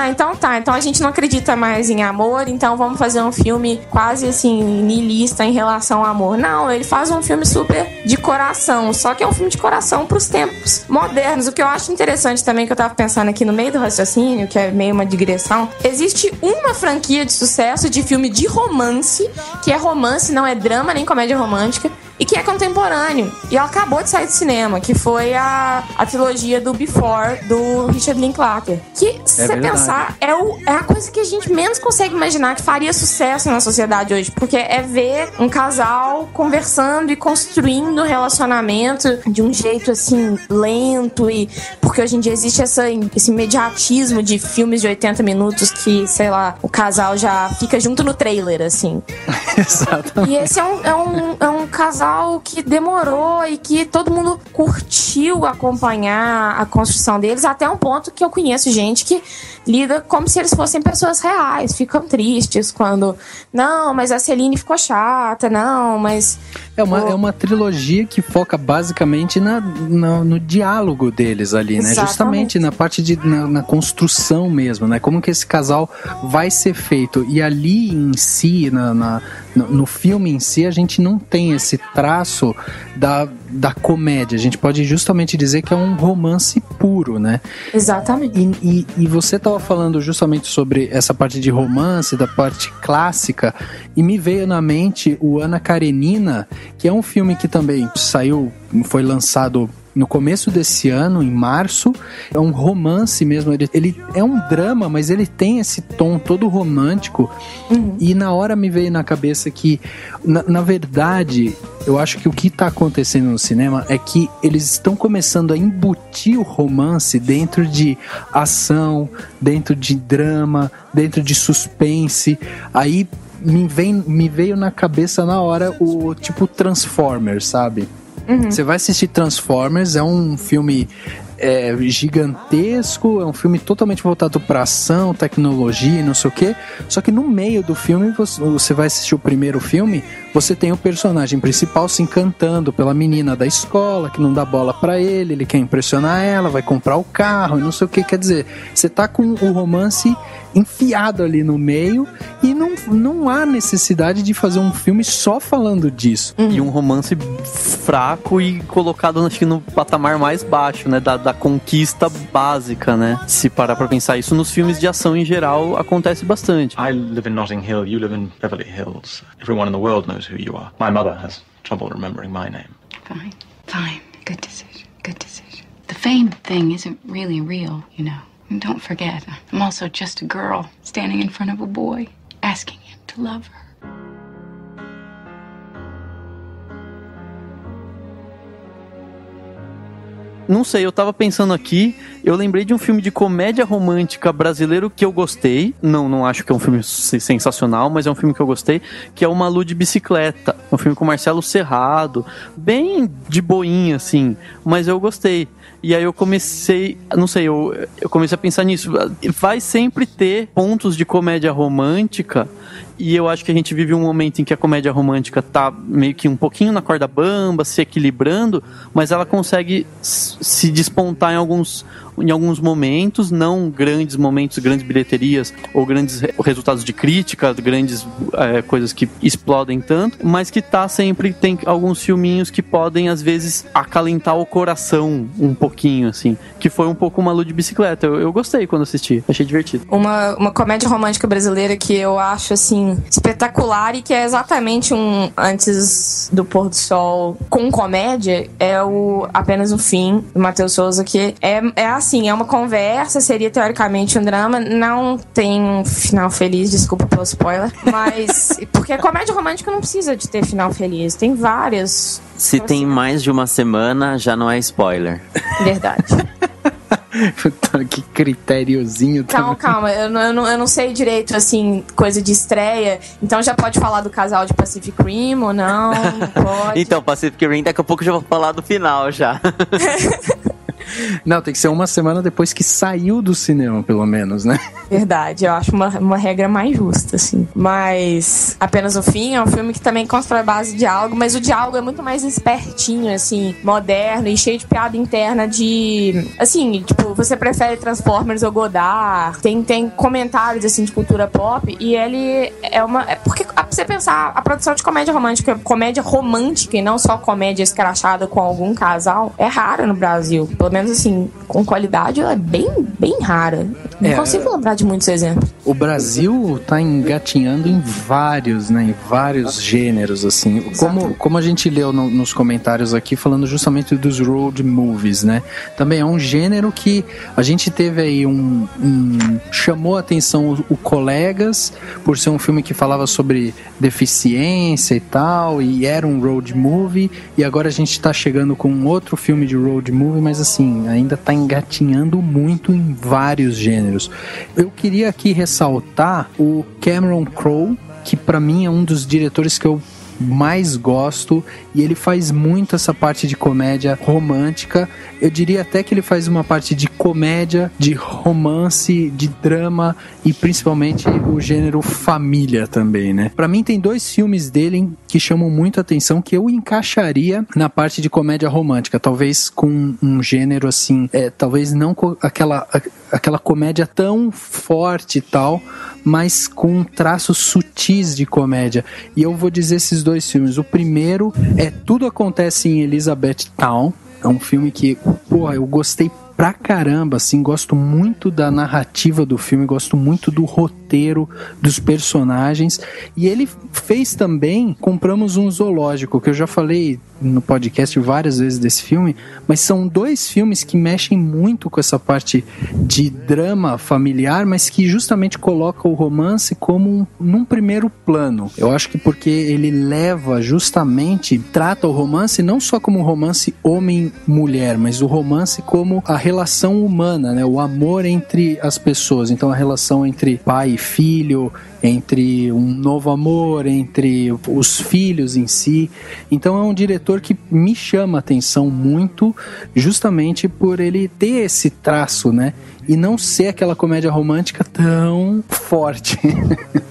Speaker 5: então a gente não acredita mais em amor, então vamos fazer um filme quase, assim, niilista em relação ao amor. Não, ele faz um filme super de coração, só que é um filme de coração pros tempos modernos. O que eu acho interessante também, que eu tava pensando aqui no meio do raciocínio, que é meio uma digressão, existe uma franquia de sucesso de filme de romance, que é romance, não é drama nem comédia romântica, e que é contemporâneo. E ela acabou de sair do cinema, que foi a trilogia do Before, do Richard Linklater. Que, se você pensar, é a coisa que a gente menos consegue imaginar que faria sucesso na sociedade hoje. Porque é ver um casal conversando e construindo um relacionamento de um jeito, assim, lento. E porque hoje em dia existe esse imediatismo de filmes de 80 minutos que, sei lá, o casal já fica junto no trailer, assim.
Speaker 2: Exatamente.
Speaker 5: E esse é um casal que demorou e que todo mundo curtiu acompanhar a construção deles, até um ponto que eu conheço gente que lida como se eles fossem pessoas reais, ficam tristes quando não, mas a Celine ficou chata, não, mas...
Speaker 2: É uma trilogia que foca basicamente no diálogo deles ali, né?
Speaker 5: Exatamente.
Speaker 2: Justamente na parte na construção mesmo, né? Como que esse casal vai ser feito. E ali em si, no filme em si, a gente não tem esse traço da comédia. A gente pode justamente dizer que é um romance puro, né?
Speaker 5: Exatamente.
Speaker 2: E você estava falando justamente sobre essa parte de romance, da parte clássica, e me veio na mente o Anna Karenina, que é um filme que também foi lançado no começo desse ano, em março. É um romance mesmo, ele é um drama, mas ele tem esse tom todo romântico. E na hora me veio na cabeça que, na verdade, eu acho que o que está acontecendo no cinema é que eles estão começando a embutir o romance dentro de ação, dentro de drama, dentro de suspense. Aí me veio na cabeça na hora o tipo Transformers, sabe? Você vai assistir Transformers, é um filme gigantesco, é um filme totalmente voltado para ação, tecnologia e não sei o que. Só que no meio do filme, você vai assistir o primeiro filme, você tem o personagem principal se encantando pela menina da escola, que não dá bola para ele quer impressionar ela, vai comprar o carro e não sei o que. Quer dizer, você tá com o romance enfiado ali no meio e não há necessidade de fazer um filme só falando disso.
Speaker 3: E um romance fraco e colocado, acho que, no patamar mais baixo, né, da conquista básica, né? Se parar pra pensar isso, nos filmes de ação em geral acontece bastante.
Speaker 7: I live in Notting Hill, you live in Beverly Hills. Everyone in the world knows who you are. My mother has trouble remembering my name.
Speaker 8: Fine. Good decision. The fame thing isn't really real, you know. And don't forget, I'm also just a girl standing in front of a boy, asking him to love her.
Speaker 3: Não sei, eu tava pensando aqui, eu lembrei de um filme de comédia romântica brasileiro que eu gostei. Não acho que é um filme sensacional, mas é um filme que eu gostei, que é o Malu de Bicicleta. É um filme com Marcelo Serrado, bem de boinha, assim, mas eu gostei. E aí eu comecei, não sei, eu comecei a pensar nisso. Vai sempre ter pontos de comédia romântica, e eu acho que a gente vive um momento em que a comédia romântica tá meio que um pouquinho na corda bamba, se equilibrando, mas ela consegue se despontar em alguns momentos, não grandes momentos, grandes bilheterias ou grandes resultados de crítica, grandes coisas que explodem tanto, mas que tem alguns filminhos que podem às vezes acalentar o coração um pouquinho, assim, que foi um pouco Malu de Bicicleta. Eu gostei quando assisti, achei divertido.
Speaker 5: Uma comédia romântica brasileira que eu acho, assim, espetacular e que é exatamente Antes do Pôr do Sol com comédia, é o Apenas um Fim, do Matheus Souza, que é assim, é uma conversa, seria teoricamente um drama, não tem um final feliz, desculpa pelo spoiler, mas porque comédia romântica não precisa de ter final feliz, tem várias.
Speaker 4: Se tem mais de uma semana, já não é spoiler.
Speaker 5: Verdade.
Speaker 2: Que critériozinho.
Speaker 5: Calma, eu não sei direito, assim, coisa de estreia. Então já pode falar do casal de Pacific Rim ou não? Pode.
Speaker 4: Então, Pacific Rim, daqui a pouco eu já vou falar do final já.
Speaker 2: Não, tem que ser uma semana depois que saiu do cinema, pelo menos, né?
Speaker 5: Verdade, eu acho uma regra mais justa, assim. Mas Apenas o Fim é um filme que também constrói base de diálogo, mas o diálogo é muito mais espertinho, assim, moderno e cheio de piada interna de... Assim, tipo, você prefere Transformers ou Godard? Tem comentários, assim, de cultura pop, e ele é uma... Porque, pra você pensar, a produção de comédia romântica e não só comédia escrachada com algum casal, é rara no Brasil. Pelo menos, assim, com qualidade, ela é bem, bem rara. Não consigo lembrar de muitos exemplos.
Speaker 2: O Brasil tá engatinhando em vários, né? Em vários gêneros, assim. Como a gente leu nos comentários aqui, falando justamente dos road movies, né? Também é um gênero que a gente teve aí chamou a atenção o Colegas, por ser um filme que falava sobre deficiência e tal, e era um road movie, e agora a gente tá chegando com um outro filme de road movie, mas assim, ainda tá engatinhando muito em vários gêneros. Eu queria aqui ressaltar o Cameron Crowe, que pra mim é um dos diretores que eu mais gosto, e ele faz muito essa parte de comédia romântica. Eu diria até que ele faz uma parte de comédia, de romance, de drama e principalmente o gênero família também, né? Pra mim tem 2 filmes dele que chamam muito a atenção, que eu encaixaria na parte de comédia romântica, talvez com um gênero assim, talvez não com aquela comédia tão forte e tal, mas com traços sutis de comédia. E eu vou dizer esses 2 filmes. O primeiro é Tudo Acontece em Elizabethtown. É um filme que, eu gostei pra caramba, assim, gosto muito da narrativa do filme, gosto muito do roteiro, dos personagens, e ele fez também Compramos um Zoológico, que eu já falei no podcast várias vezes desse filme, mas são 2 filmes que mexem muito com essa parte de drama familiar, mas que justamente coloca o romance como num primeiro plano. Eu acho que porque ele trata o romance não só como um romance homem-mulher, mas o romance como a relação humana, né? O amor entre as pessoas. Então a relação entre pai e filho, entre um novo amor, entre os filhos em si. Então é um diretor que me chama a atenção muito, justamente por ele ter esse traço, né? E não ser aquela comédia romântica tão forte.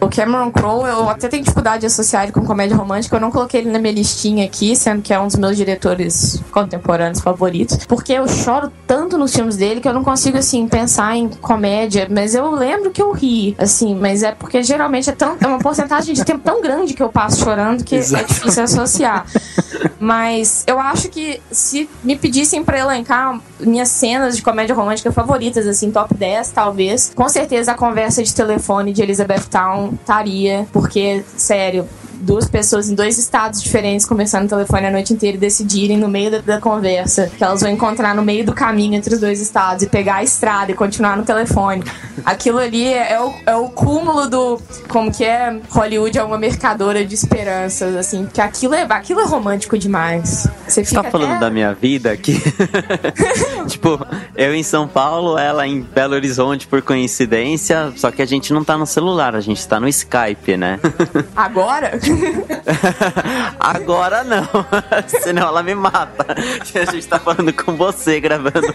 Speaker 5: O Cameron Crowe, eu até tenho dificuldade de associar ele com comédia romântica. Eu não coloquei ele na minha listinha aqui, sendo que é um dos meus diretores contemporâneos favoritos, porque eu choro tanto nos filmes dele que eu não consigo, assim, pensar em comédia. Mas eu lembro que eu ri, assim, mas é porque geralmente é uma porcentagem de tempo tão grande que eu passo chorando que é difícil associar. Mas eu acho que se me pedissem pra elencar minhas cenas de comédia romântica favoritas, assim, top 10, talvez, com certeza a conversa de telefone de Elizabethtown estaria, porque, sério, 2 pessoas em 2 estados diferentes conversando no telefone a noite inteira e decidirem no meio da conversa que elas vão encontrar no meio do caminho entre os 2 estados e pegar a estrada e continuar no telefone. Aquilo ali é o cúmulo do... Como que é? Hollywood é uma mercadora de esperanças, assim, porque aquilo é romântico demais. Você
Speaker 4: tá falando da minha vida aqui? Tipo, eu em São Paulo, ela em Belo Horizonte por coincidência, só que a gente não tá no celular, a gente tá no Skype, né?
Speaker 5: Agora?
Speaker 4: Agora não, senão ela me mata. A gente tá falando com você, gravando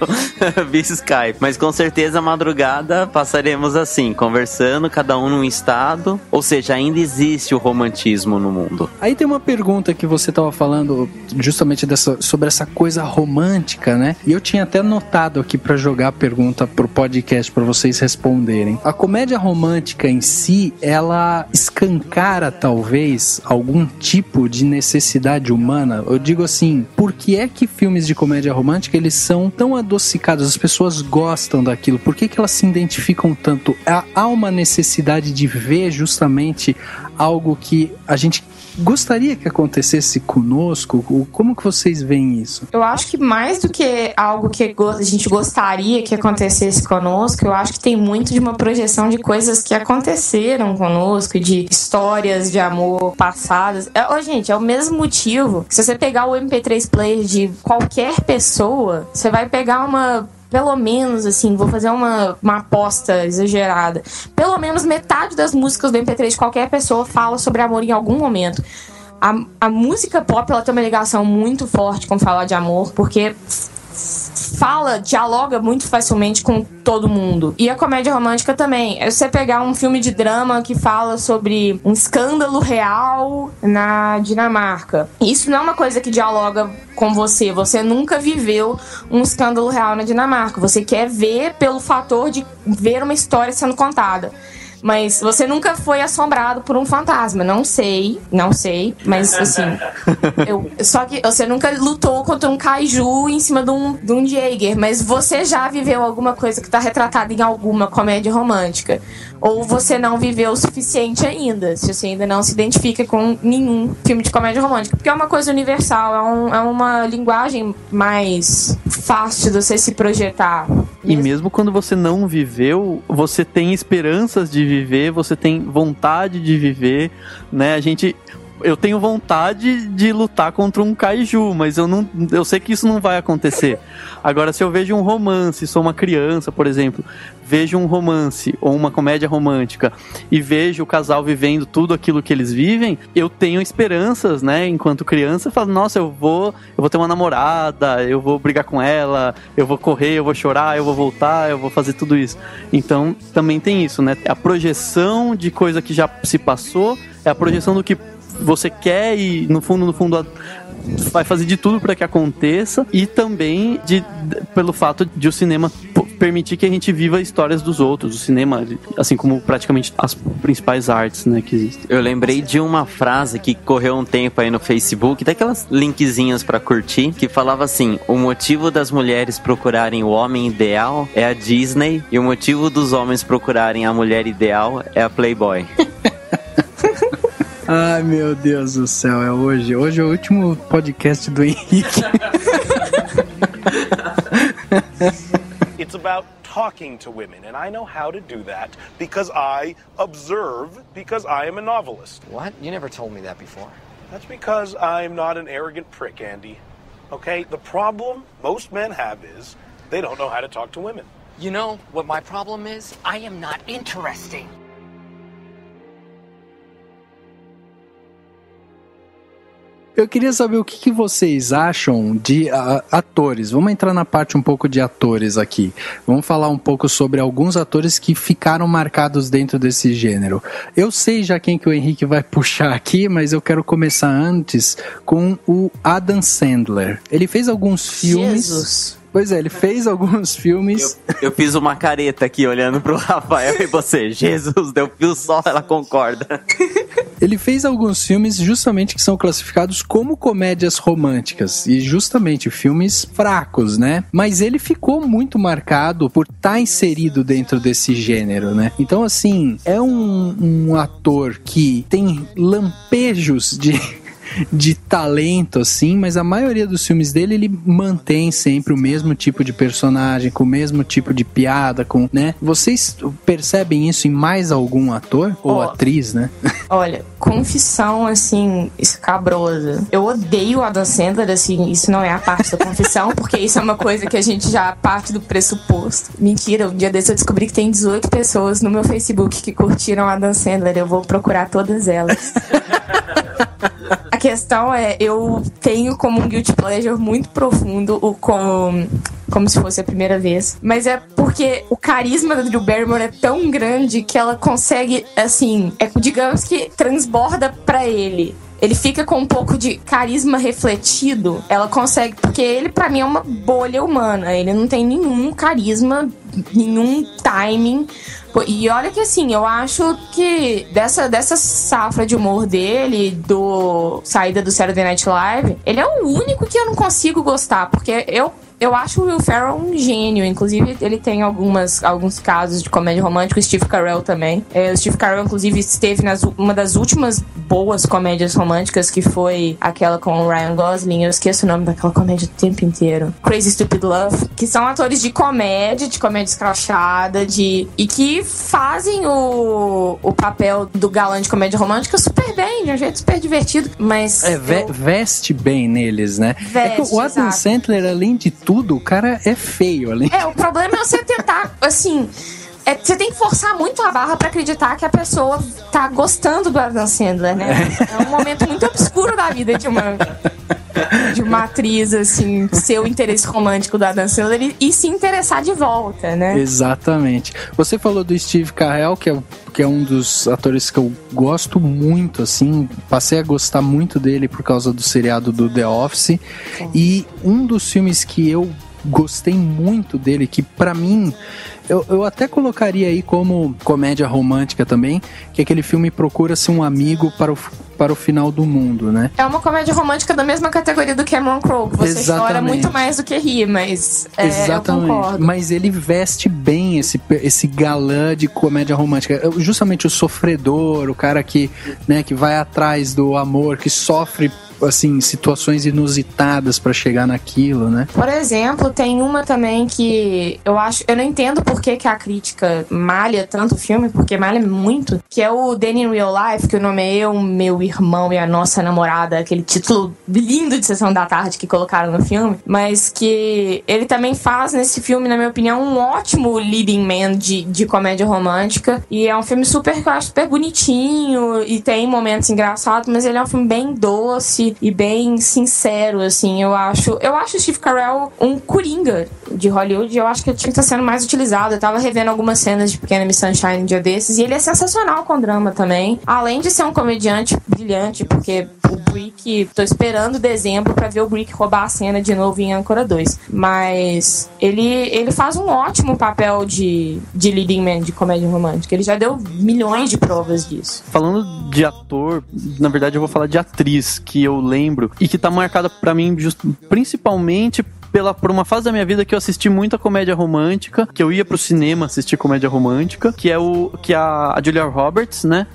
Speaker 4: via Skype. Mas com certeza, madrugada, passaremos assim, conversando, cada um num estado. Ou seja, ainda existe o romantismo no mundo.
Speaker 2: Aí tem uma pergunta que você tava falando justamente sobre essa coisa romântica, né? E eu tinha até notado aqui pra jogar a pergunta pro podcast pra vocês responderem. A comédia romântica em si, ela escancara talvez algum tipo de necessidade humana? Eu digo assim, por que é que filmes de comédia romântica eles são tão adocicados? As pessoas gostam daquilo. Por que elas se identificam tanto? Há uma necessidade de ver justamente algo que a gente gostaria que acontecesse conosco? Como que vocês veem isso?
Speaker 5: Eu acho que mais do que algo que a gente gostaria que acontecesse conosco, eu acho que tem muito de uma projeção de coisas que aconteceram conosco, de histórias de amor passadas. Gente, é o mesmo motivo. Se você pegar o MP3 player de qualquer pessoa, você vai pegar uma pelo menos, assim, vou fazer uma aposta exagerada, pelo menos metade das músicas do MP3 de qualquer pessoa fala sobre amor em algum momento. A música pop, ela tem uma ligação muito forte com falar de amor, porque dialoga muito facilmente com todo mundo. E a comédia romântica também. É você pegar um filme de drama que fala sobre um escândalo real na Dinamarca. Isso não é uma coisa que dialoga com você. Você nunca viveu um escândalo real na Dinamarca. Você quer ver pelo fator de ver uma história sendo contada. Mas você nunca foi assombrado por um fantasma. Não sei, mas assim... Só que você nunca lutou contra um kaiju em cima de um Jaeger, mas você já viveu alguma coisa que está retratada em alguma comédia romântica. Ou você não viveu o suficiente ainda, se você ainda não se identifica com nenhum filme de comédia romântica. Porque é uma coisa universal, é uma linguagem mais fácil de você se projetar.
Speaker 3: E mesmo quando você não viveu, você tem esperanças de viver, você tem vontade de viver, né? Eu tenho vontade de lutar contra um kaiju, mas eu sei que isso não vai acontecer. Agora, se eu vejo um romance, sou uma criança, por exemplo, vejo um romance ou uma comédia romântica e vejo o casal vivendo tudo aquilo que eles vivem, eu tenho esperanças, né? Enquanto criança, eu falo, nossa, eu vou ter uma namorada, eu vou brigar com ela, eu vou correr, eu vou chorar, eu vou voltar, eu vou fazer tudo isso. Então, também tem isso, né? A projeção de coisa que já se passou, é a projeção do que você quer e no fundo vai fazer de tudo para que aconteça, e também pelo fato de o cinema permitir que a gente viva histórias dos outros, o cinema, assim como praticamente as principais artes, né, que existem.
Speaker 4: Eu lembrei de uma frase que correu um tempo aí no Facebook, daquelas linkzinhas pra curtir, que falava assim: o motivo das mulheres procurarem o homem ideal é a Disney, e o motivo dos homens procurarem a mulher ideal é a Playboy.
Speaker 2: Ai, meu Deus do céu, é hoje. Hoje é o último podcast do Henrique.
Speaker 9: It's about talking to women, and I know how to do that because I observe, because I am a novelist.
Speaker 10: What? You never told me that before.
Speaker 9: That's because I'm not an arrogant prick, Andy. Okay? The problem most men have is they don't know how to talk to women.
Speaker 10: You know what my problem is? I am not interesting.
Speaker 2: Eu queria saber o que vocês acham de atores. Vamos entrar na parte um pouco de atores aqui. Vamos falar um pouco sobre alguns atores que ficaram marcados dentro desse gênero. Eu sei já quem que o Henrique vai puxar aqui, mas eu quero começar antes com o Adam Sandler. Ele fez alguns filmes...
Speaker 5: Jesus.
Speaker 2: Pois é, ele fez alguns filmes...
Speaker 4: Eu fiz uma careta aqui olhando pro Rafael e você, Jesus, deu fio só, ela concorda.
Speaker 2: Ele fez alguns filmes justamente que são classificados como comédias românticas, e justamente filmes fracos, né? Mas ele ficou muito marcado por estar inserido dentro desse gênero, né? Então, assim, é um ator que tem lampejos de talento, assim, mas a maioria dos filmes dele, ele mantém sempre o mesmo tipo de personagem, com o mesmo tipo de piada, né? Vocês percebem isso em mais algum ator ou atriz, né?
Speaker 5: Olha, confissão, assim, escabrosa. Eu odeio o Adam Sandler, assim, isso não é a parte da confissão, porque isso é uma coisa que a gente já parte do pressuposto. Mentira, um dia desse eu descobri que tem 18 pessoas no meu Facebook que curtiram o Adam Sandler, eu vou procurar todas elas. A questão é, eu tenho como um guilty pleasure muito profundo como se fosse a primeira vez. Mas é porque o carisma da Drew Barrymore é tão grande que ela consegue, assim, digamos que transborda pra ele. Ele fica com um pouco de carisma refletido. Ela consegue, porque ele pra mim é uma bolha humana. Ele não tem nenhum carisma, nenhum timing. E olha que assim, eu acho que dessa safra de humor dele, do saída do Saturday Night Live, ele é o único que eu não consigo gostar, porque eu acho o Will Ferrell um gênio. Inclusive, ele tem alguns casos de comédia romântica. O Steve Carell também. O Steve Carell, inclusive, esteve uma das últimas boas comédias românticas, que foi aquela com o Ryan Gosling. Eu esqueço o nome daquela comédia o tempo inteiro. Crazy Stupid Love. Que são atores de comédia escrachada, e que fazem o papel do galã de comédia romântica super bem, de um jeito super divertido. Mas...
Speaker 2: veste bem neles, né?
Speaker 5: Veste,
Speaker 2: o Adam Sandler, além de tudo, o cara é feio, além.
Speaker 5: O problema é você tentar, assim... Você tem que forçar muito a barra pra acreditar que a pessoa tá gostando do Adam Sandler, né? É um momento muito obscuro da vida de uma atriz, assim, ser o interesse romântico do Adam Sandler e se interessar de volta, né?
Speaker 2: Exatamente. Você falou do Steve Carell, que é um dos atores que eu gosto muito, assim, passei a gostar muito dele por causa do seriado do The Office. Sim. E um dos filmes que eu gostei muito dele, que pra mim... Eu até colocaria aí como comédia romântica também, que aquele filme Procura-se um Amigo para o Final do Mundo, né?
Speaker 5: É uma comédia romântica da mesma categoria do Cameron Crowe, que você chora muito mais do que ri, mas
Speaker 2: exatamente. Eu concordo. Mas ele veste bem esse galã de comédia romântica. Justamente o sofredor, o cara que vai atrás do amor, que sofre assim, situações inusitadas pra chegar naquilo, né?
Speaker 5: Por exemplo, tem uma também que eu não entendo por que a crítica malha tanto o filme, porque malha muito, que é o Danny in Real Life, que o nome é Eu, Meu Irmão e a Nossa Namorada, aquele título lindo de Sessão da Tarde que colocaram no filme, mas que ele também faz nesse filme, na minha opinião, um ótimo leading man de comédia romântica, e é um filme que eu acho super bonitinho e tem momentos engraçados, mas ele é um filme bem doce e bem sincero, assim. Eu acho o Steve Carell um coringa de Hollywood, e eu acho que ele tinha que estar sendo mais utilizado. Eu tava revendo algumas cenas de Pequena Miss Sunshine um dia desses, e ele é sensacional com drama também, além de ser um comediante brilhante, porque o Brick, tô esperando dezembro pra ver o Brick roubar a cena de novo em Âncora 2, mas ele faz um ótimo papel de leading man de comédia romântica. Ele já deu milhões de provas disso.
Speaker 3: Falando de ator, na verdade eu vou falar de atriz, que eu lembro e que tá marcada pra mim principalmente por uma fase da minha vida que eu assisti muita comédia romântica, que eu ia pro cinema assistir comédia romântica, que é a Julia Roberts, né?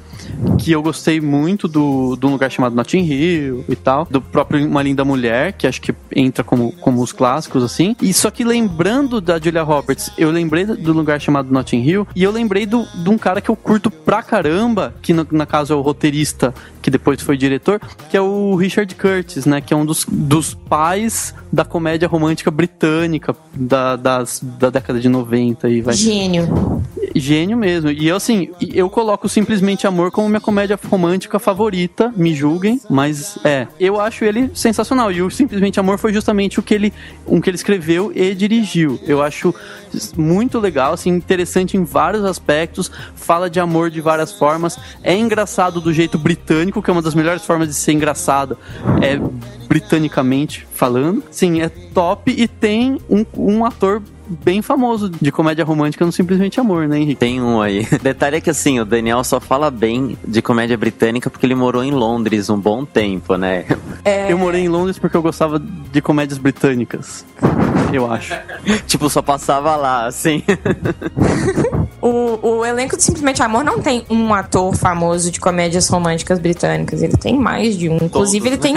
Speaker 3: Que eu gostei muito do Lugar Chamado Notting Hill e tal, do próprio Uma Linda Mulher, que acho que entra como os clássicos, assim. E só que lembrando da Julia Roberts, eu lembrei do Lugar Chamado Notting Hill, e eu lembrei de um cara que eu curto pra caramba, que na casa é o roteirista, que depois foi diretor, que é o Richard Curtis, né? Que é um dos pais da comédia romântica britânica da década de 90 aí, vai. Gênio mesmo. E eu coloco Simplesmente Amor como minha comédia romântica favorita, me julguem, mas eu acho ele sensacional. E o Simplesmente Amor foi justamente o que ele escreveu e dirigiu. Eu acho muito legal, assim, interessante em vários aspectos, fala de amor de várias formas, é engraçado do jeito britânico, que é uma das melhores formas de ser engraçado, britanicamente falando. Sim, é top, e tem um ator bem famoso de comédia romântica no Simplesmente Amor, né, Henrique?
Speaker 4: Tem um aí. Detalhe é que, assim, o Daniel só fala bem de comédia britânica porque ele morou em Londres um bom tempo, né?
Speaker 3: Eu morei em Londres porque eu gostava de comédias britânicas, eu acho.
Speaker 4: Tipo, só passava lá, assim.
Speaker 5: O elenco de Simplesmente Amor não tem um ator famoso de comédias românticas britânicas. Ele tem mais de um. Inclusive, ele tem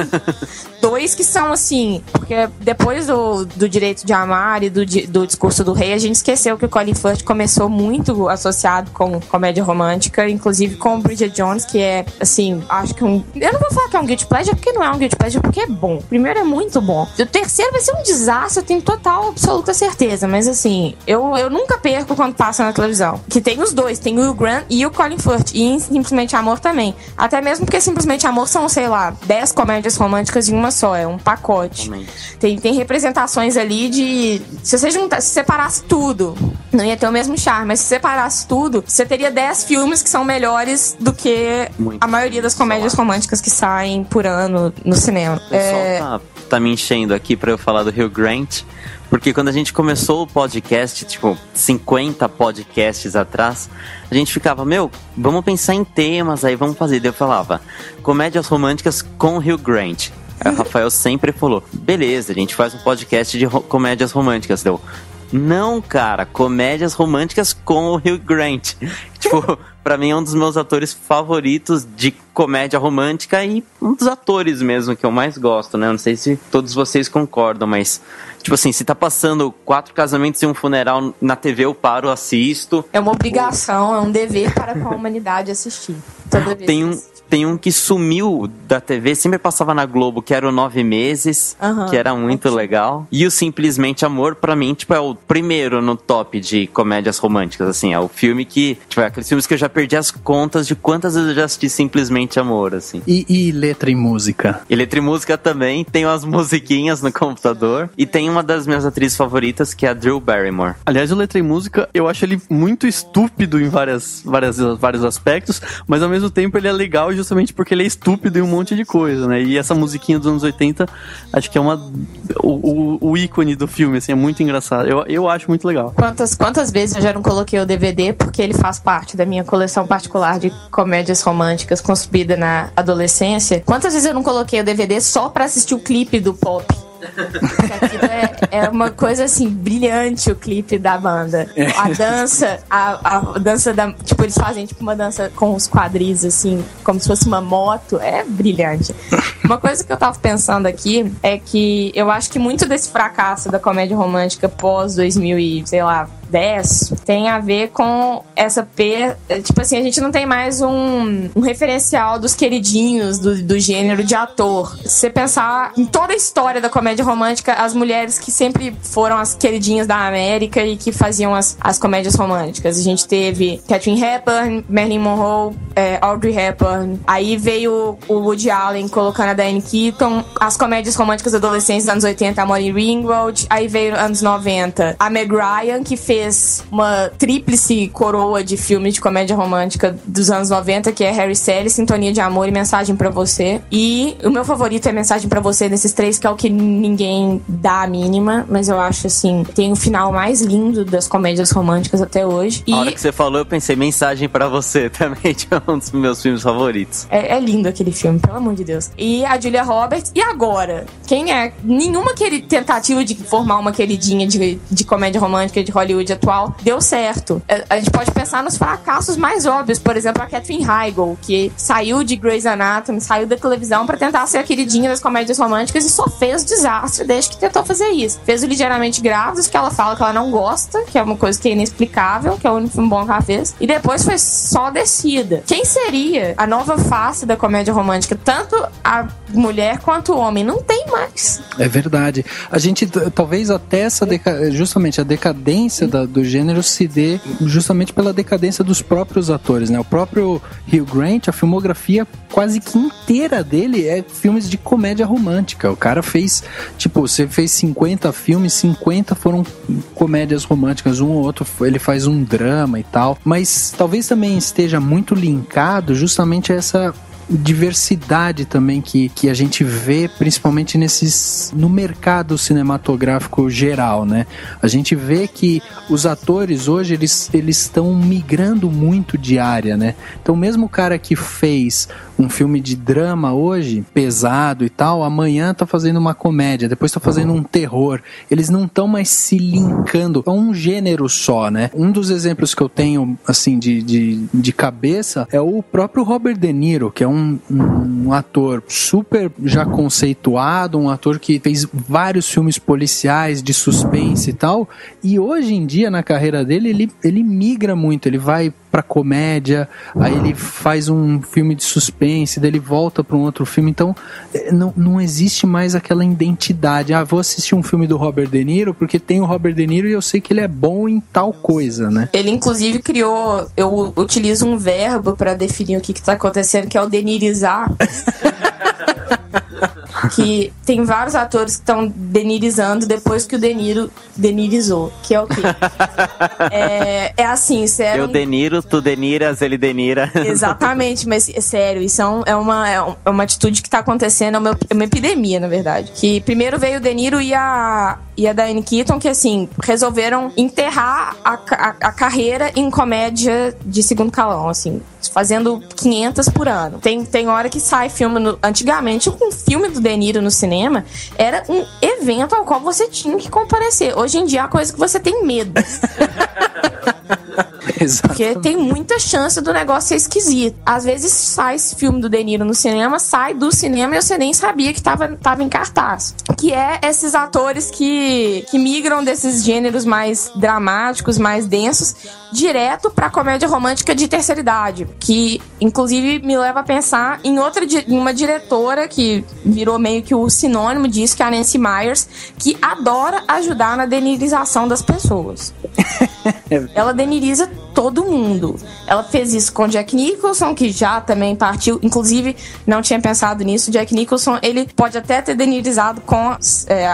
Speaker 5: dois que são assim... Porque depois do Direito de Amar e do Discurso do Rei, a gente esqueceu que o Colin Firth começou muito associado com comédia romântica, inclusive com Bridget Jones, que é, assim, acho que eu não vou falar que é um guilty pleasure, porque não é um guilty pleasure, porque é bom. O primeiro é muito bom. O terceiro vai ser um desastre, eu tenho total, absoluta certeza. Mas, assim, eu nunca perco quando passa na televisão. Que tem os dois, tem o Hugh Grant e o Colin Firth, e em Simplesmente Amor também. Até mesmo porque Simplesmente Amor são, sei lá, 10 comédias românticas em uma só, é um pacote. Tem representações ali de... Se você separasse tudo, não ia ter o mesmo charme, mas se separasse tudo, você teria 10 filmes que são melhores do que a maioria das comédias românticas que saem por ano no cinema.
Speaker 4: O pessoal tá me enchendo aqui pra eu falar do Hugh Grant, porque quando a gente começou o podcast, tipo, 50 podcasts atrás, a gente ficava, vamos pensar em temas aí, vamos fazer. Daí eu falava, comédias românticas com Hugh Grant. Aí o Rafael sempre falou, beleza, a gente faz um podcast de comédias românticas. Deu, não, cara, comédias românticas com o Hugh Grant. Tipo, pra mim é um dos meus atores favoritos de comédia romântica e um dos atores mesmo que eu mais gosto, né? Não sei se todos vocês concordam, mas... Tipo assim, se tá passando 4 casamentos e um funeral na TV, eu paro, assisto.
Speaker 5: É uma obrigação, é um dever para com a humanidade assistir. toda vez.
Speaker 4: Tem um que sumiu da TV, sempre passava na Globo, que era o 9 Meses, que era muito legal. E o Simplesmente Amor, pra mim, tipo, é o primeiro no top de comédias românticas, assim. É o filme que, tipo, é aqueles filmes que eu já perdi as contas de quantas vezes eu já assisti Simplesmente Amor, assim.
Speaker 2: E letra e música?
Speaker 4: E letra e música também, tem umas musiquinhas no computador. E tem uma das minhas atrizes favoritas, que é a Drew Barrymore.
Speaker 3: Aliás, o letra e música, eu acho ele muito estúpido em vários aspectos, mas ao mesmo tempo ele é legal justamente porque ele é estúpido em um monte de coisa, né? E essa musiquinha dos anos 80, acho que é o ícone do filme, assim, é muito engraçado. Eu acho muito legal.
Speaker 5: Quantas vezes eu já não coloquei o DVD porque ele faz parte da minha coleção particular de comédias românticas construída na adolescência? Quantas vezes eu não coloquei o DVD só pra assistir o clipe do Pop? Aquilo é uma coisa assim, brilhante, o clipe da banda. A dança da. Tipo, eles fazem tipo uma dança com os quadris, assim, como se fosse uma moto. É brilhante. Uma coisa que eu tava pensando aqui é que eu acho que muito desse fracasso da comédia romântica pós 2010 tem a ver com essa tipo assim, a gente não tem mais um referencial dos queridinhos do gênero de ator. Se você pensar em toda a história da comédia romântica, as mulheres que sempre foram as queridinhas da América e que faziam as comédias românticas. A gente teve Katharine Hepburn, Marilyn Monroe, Audrey Hepburn. Aí veio o Woody Allen colocando a Diane Keaton. As comédias românticas adolescentes dos anos 80, a Molly Ringwald. Aí veio anos 90, a Meg Ryan, que fez uma tríplice coroa de filmes de comédia romântica dos anos 90, que é Harry Sally, Sintonia de Amor e Mensagem Pra Você. E o meu favorito é Mensagem Pra Você desses três, que é o que ninguém dá a mínima, mas eu acho assim, tem o final mais lindo das comédias românticas até hoje.
Speaker 4: A hora que você falou, eu pensei Mensagem Pra Você também, que é um dos meus filmes favoritos.
Speaker 5: É lindo aquele filme, pelo amor de Deus. E a Julia Roberts. E agora? Quem é? Nenhuma tentativa de formar uma queridinha de comédia romântica de Hollywood atual deu certo. A gente pode pensar nos fracassos mais óbvios, por exemplo, a Katherine Heigl, que saiu de Grey's Anatomy, saiu da televisão pra tentar ser a queridinha das comédias românticas e só fez desastre desde que tentou fazer isso. Fez o Ligeiramente Grávidos, que ela fala que ela não gosta, que é uma coisa que é inexplicável, que é o único filme bom que ela fez. E depois foi só descida. Quem seria a nova face da comédia romântica? Tanto a mulher quanto o homem. Não tem mais.
Speaker 2: É verdade. A gente, talvez até justamente a decadência do gênero se dê justamente pela decadência dos próprios atores, né? O próprio Hugh Grant, a filmografia quase que inteira dele é filmes de comédia romântica. O cara fez, tipo, você fez 50 filmes, 50 foram comédias românticas, um ou outro ele faz um drama e tal, mas talvez também esteja muito linkado justamente a essa diversidade também que a gente vê principalmente no mercado cinematográfico geral, né? A gente vê que os atores hoje eles estão migrando muito de área, né? Então mesmo o cara que fez um filme de drama hoje, pesado e tal, amanhã tá fazendo uma comédia, depois tá fazendo um terror. Eles não estão mais se linkando a um gênero só, né? Um dos exemplos que eu tenho, assim, de cabeça é o próprio Robert De Niro, que é um ator super já conceituado, um ator que fez vários filmes policiais de suspense e tal, e hoje em dia na carreira dele ele migra muito, ele vai pra comédia, aí ele faz um filme de suspense, daí ele volta pra um outro filme, então não existe mais aquela identidade, vou assistir um filme do Robert De Niro porque tem o Robert De Niro e eu sei que ele é bom em tal coisa, né?
Speaker 5: Ele inclusive criou, eu utilizo um verbo pra definir o que tá acontecendo, que é o denirizar. Que tem vários atores que estão denirizando depois que o De Niro denirizou. Que é o quê? É assim, sério.
Speaker 4: Eu deniro, tu deniras, ele denira.
Speaker 5: Exatamente, mas é sério, isso é uma atitude que tá acontecendo, é uma epidemia, na verdade. Que primeiro veio o De Niro e a Diane Keaton, que assim, resolveram enterrar a carreira em comédia de segundo calão, assim, fazendo 500 por ano. Tem hora que sai filme, antigamente um filme do De Niro no cinema era um evento ao qual você tinha que comparecer. Hoje em dia é a coisa que você tem medo.
Speaker 2: Exatamente.
Speaker 5: Porque tem muita chance do negócio ser esquisito. Às vezes sai esse filme do De Niro no cinema, sai do cinema e você nem sabia que tava em cartaz. Que é esses atores que migram desses gêneros mais dramáticos, mais densos, direto pra comédia romântica de terceira idade. Que, inclusive, me leva a pensar em uma diretora que virou meio que o sinônimo disso, que é a Nancy Meyers, que adora ajudar na denirização das pessoas. Ela deniriza todo mundo. Ela fez isso com Jack Nicholson, que já também partiu. Inclusive, não tinha pensado nisso. Jack Nicholson, ele pode até ter denirizado com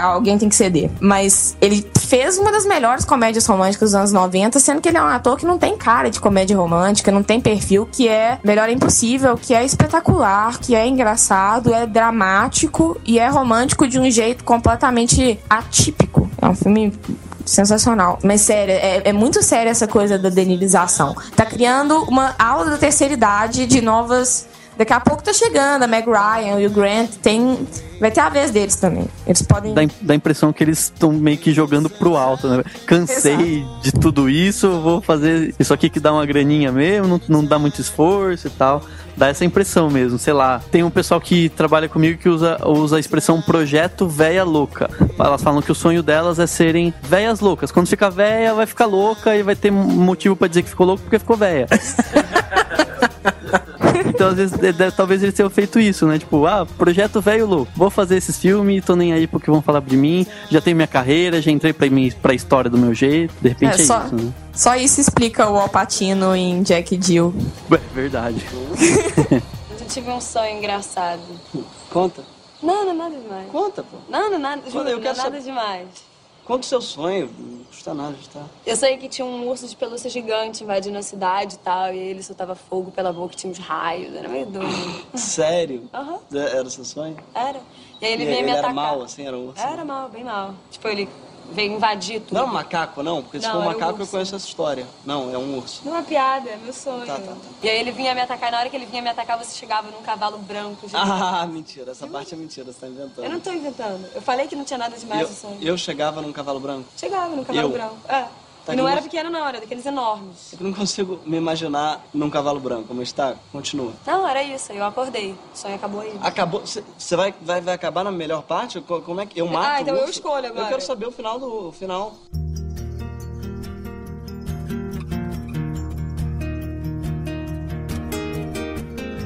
Speaker 5: Alguém Tem Que Ceder. Mas ele fez uma das melhores comédias românticas dos anos 90, sendo que ele é um ator que não tem cara de comédia romântica, não tem perfil, que é Melhor é Impossível, que é espetacular, que é engraçado, é dramático e é romântico de um jeito completamente atípico. É um filme sensacional. Mas sério, é muito sério essa coisa da denirização. Tá criando uma aula da terceira idade de novas... Daqui a pouco tá chegando a Meg Ryan e o Grant. Vai ter a vez deles também. Eles podem...
Speaker 3: Dá a impressão que eles estão meio que jogando pro alto, né? Cansei
Speaker 5: Exato.
Speaker 3: de tudo isso, vou fazer isso aqui que dá uma graninha mesmo, não dá muito esforço e tal. Dá essa impressão mesmo, sei lá. Tem um pessoal que trabalha comigo que usa a expressão projeto véia louca. Elas falam que o sonho delas é serem véias loucas. Quando fica véia, vai ficar louca e vai ter motivo pra dizer que ficou louco porque ficou véia. Então, às vezes, talvez eles tenham feito isso, né? Tipo, projeto velho louco. Vou fazer esses filmes, tô nem aí porque vão falar de mim. Já tenho minha carreira, já entrei pra história do meu jeito. De repente é isso, né?
Speaker 5: Só isso explica o Al Pacino em Jack e Jill.
Speaker 3: Verdade.
Speaker 11: Eu tive um sonho engraçado.
Speaker 12: Conta.
Speaker 11: Não, nada demais.
Speaker 12: Conta, pô.
Speaker 11: Não, nada, juro,
Speaker 12: Eu quero
Speaker 11: nada demais.
Speaker 12: Conta o seu sonho, não custa nada, tá?
Speaker 11: Eu sei que tinha um urso de pelúcia gigante invadindo a cidade e tal, e ele soltava fogo pela boca, tinha uns raios, era meio doido.
Speaker 12: Sério?
Speaker 11: Aham.
Speaker 12: Era o seu sonho?
Speaker 11: Era. E aí ele vinha me atacar.
Speaker 12: Era mal, assim, era um urso?
Speaker 11: Era mal, bem mal. Tipo, ele veio invadir tudo.
Speaker 12: Não é um macaco, não? Porque se for um macaco, eu conheço essa história. Não, é um urso.
Speaker 11: Não é uma piada, é meu sonho.
Speaker 12: Tá.
Speaker 11: E aí ele vinha me atacar, e na hora que ele vinha me atacar, você chegava num cavalo branco.
Speaker 12: Mentira. Essa parte é mentira, você tá inventando.
Speaker 11: Eu não tô inventando. Eu falei que não tinha nada demais no sonho.
Speaker 12: Eu chegava num cavalo branco?
Speaker 11: Chegava num cavalo branco.
Speaker 12: Tá,
Speaker 11: e não era pequeno não, era daqueles enormes.
Speaker 12: Eu não consigo me imaginar num cavalo branco, mas tá, continua.
Speaker 11: Não, era isso, eu acordei. O sonho acabou aí.
Speaker 12: Acabou? Você vai acabar na melhor parte? Como é que eu mato?
Speaker 11: Então eu escolho agora.
Speaker 12: Eu quero saber o final.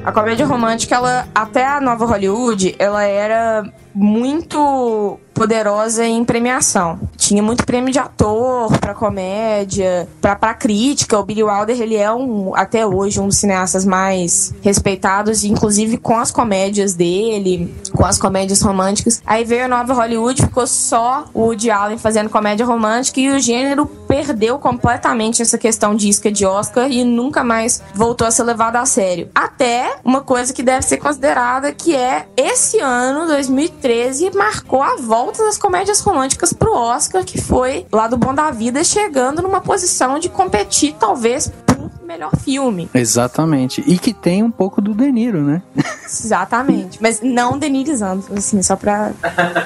Speaker 5: A comédia romântica, ela, até a nova Hollywood, ela era muito poderosa em premiação. Tinha muito prêmio de ator pra comédia, pra crítica. O Billy Wilder, ele é até hoje um dos cineastas mais respeitados, inclusive com as comédias dele, com as comédias românticas. Aí veio a nova Hollywood, ficou só o Woody Allen fazendo comédia romântica e o gênero perdeu completamente essa questão de isca de Oscar e nunca mais voltou a ser levado a sério. Até uma coisa que deve ser considerada, que é esse ano, 2013, marcou a volta das comédias românticas pro Oscar, que foi lá do Bom da Vida, chegando numa posição de competir, talvez, pro melhor filme.
Speaker 2: Exatamente. E que tem um pouco do De Niro, né?
Speaker 5: Exatamente. Mas não denirizando, assim, só pra...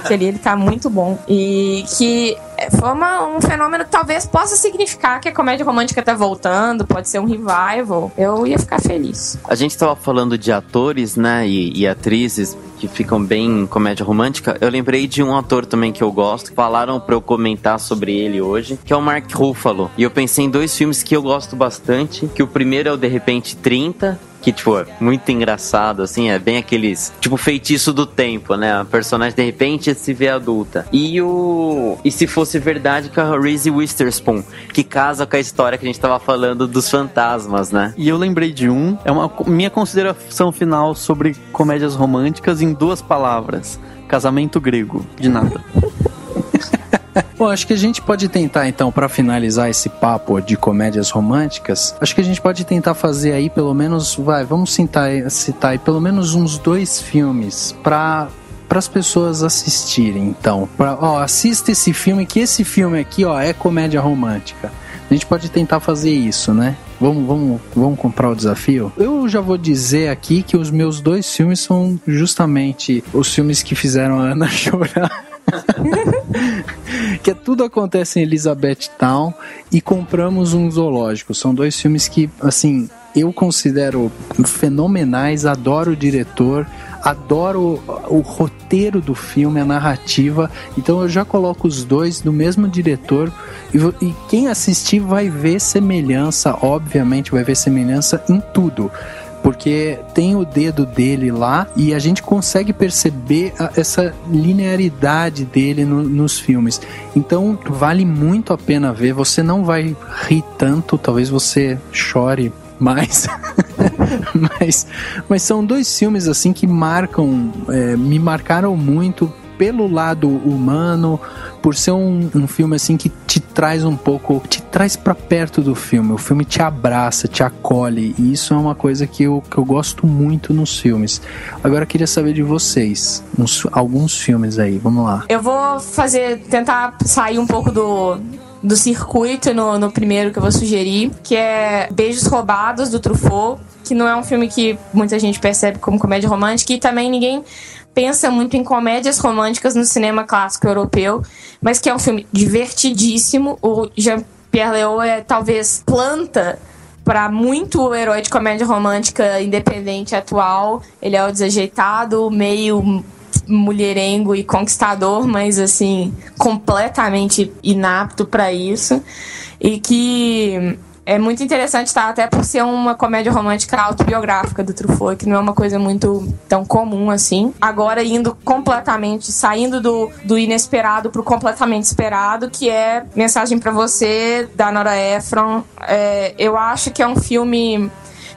Speaker 5: que ele tá muito bom. E que foi um fenômeno que talvez possa significar que a comédia romântica tá voltando, pode ser um revival. Eu ia ficar feliz.
Speaker 4: A gente tava falando de atores, né, e atrizes que ficam bem em comédia romântica. Eu lembrei de um ator também que eu gosto, falaram pra eu comentar sobre ele hoje, que é o Mark Ruffalo. E eu pensei em 2 filmes que eu gosto bastante, que o primeiro é o De Repente 30, que, tipo, é muito engraçado, assim, é bem aqueles, tipo, feitiço do tempo, né? A personagem, de repente, se vê adulta. E Se Fosse Verdade, com a Reese Witherspoon, que casa com a história que a gente tava falando dos fantasmas, né?
Speaker 3: E eu lembrei de é uma minha consideração final sobre comédias românticas em 2 palavras. Casamento grego. De nada.
Speaker 2: Bom, acho que a gente pode tentar, então, para finalizar esse papo de comédias românticas, acho que a gente pode tentar fazer aí pelo menos, vamos citar aí pelo menos uns 2 filmes para as pessoas assistirem. Então, assista esse filme, que esse filme aqui, é comédia romântica. A gente pode tentar fazer isso, né? Vamos comprar o desafio? Eu já vou dizer aqui que os meus 2 filmes são justamente os filmes que fizeram a Ana chorar. que tudo acontece em Elizabethtown e compramos um zoológico. São 2 filmes que, assim, eu considero fenomenais, adoro o diretor, adoro o roteiro do filme, a narrativa, então eu já coloco os 2 do mesmo diretor e quem assistir vai ver semelhança, obviamente vai ver semelhança em tudo, porque tem o dedo dele lá e a gente consegue perceber essa linearidade dele nos filmes. Então vale muito a pena ver, você não vai rir tanto, talvez você chore mais, mas são 2 filmes assim que me marcaram muito pelo lado humano, por ser um filme assim que te traz um pouco, te traz pra perto do filme, o filme te abraça, te acolhe, e isso é uma coisa que eu gosto muito nos filmes. Agora eu queria saber de vocês, alguns filmes aí, vamos lá.
Speaker 5: Eu vou tentar sair um pouco do circuito no primeiro que eu vou sugerir, que é Beijos Roubados, do Truffaut, que não é um filme que muita gente percebe como comédia romântica, e também ninguém pensa muito em comédias românticas no cinema clássico europeu, mas que é um filme divertidíssimo. O Jean-Pierre Léaud talvez planta para muito herói de comédia romântica independente atual. Ele é o desajeitado, meio mulherengo e conquistador, mas assim, completamente inapto para isso, e que é muito interessante, tá? Até por ser uma comédia romântica autobiográfica do Truffaut, que não é uma coisa muito tão comum assim. Agora saindo do inesperado pro completamente esperado, que é Mensagem pra Você, da Nora Ephron. Eu acho que é um filme...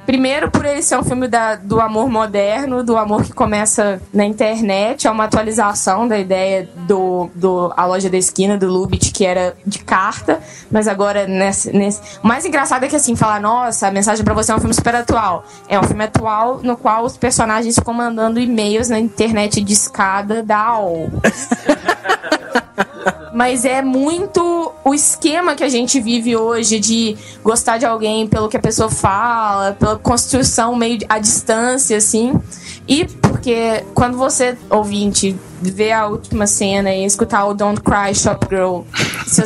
Speaker 5: Primeiro, por ele ser um filme do amor moderno, do amor que começa na internet, é uma atualização da ideia A Loja da Esquina, do Lubitsch, que era de carta, mas agora o mais engraçado é que assim, falar, nossa, A Mensagem pra Você é um filme super atual. É um filme atual no qual os personagens ficam mandando e-mails na internet discada da AOL. Mas é muito o esquema que a gente vive hoje de gostar de alguém pelo que a pessoa fala, pela construção meio à distância, assim. E porque quando você, ouvinte, vê a última cena e escutar o Don't Cry Shop Girl, se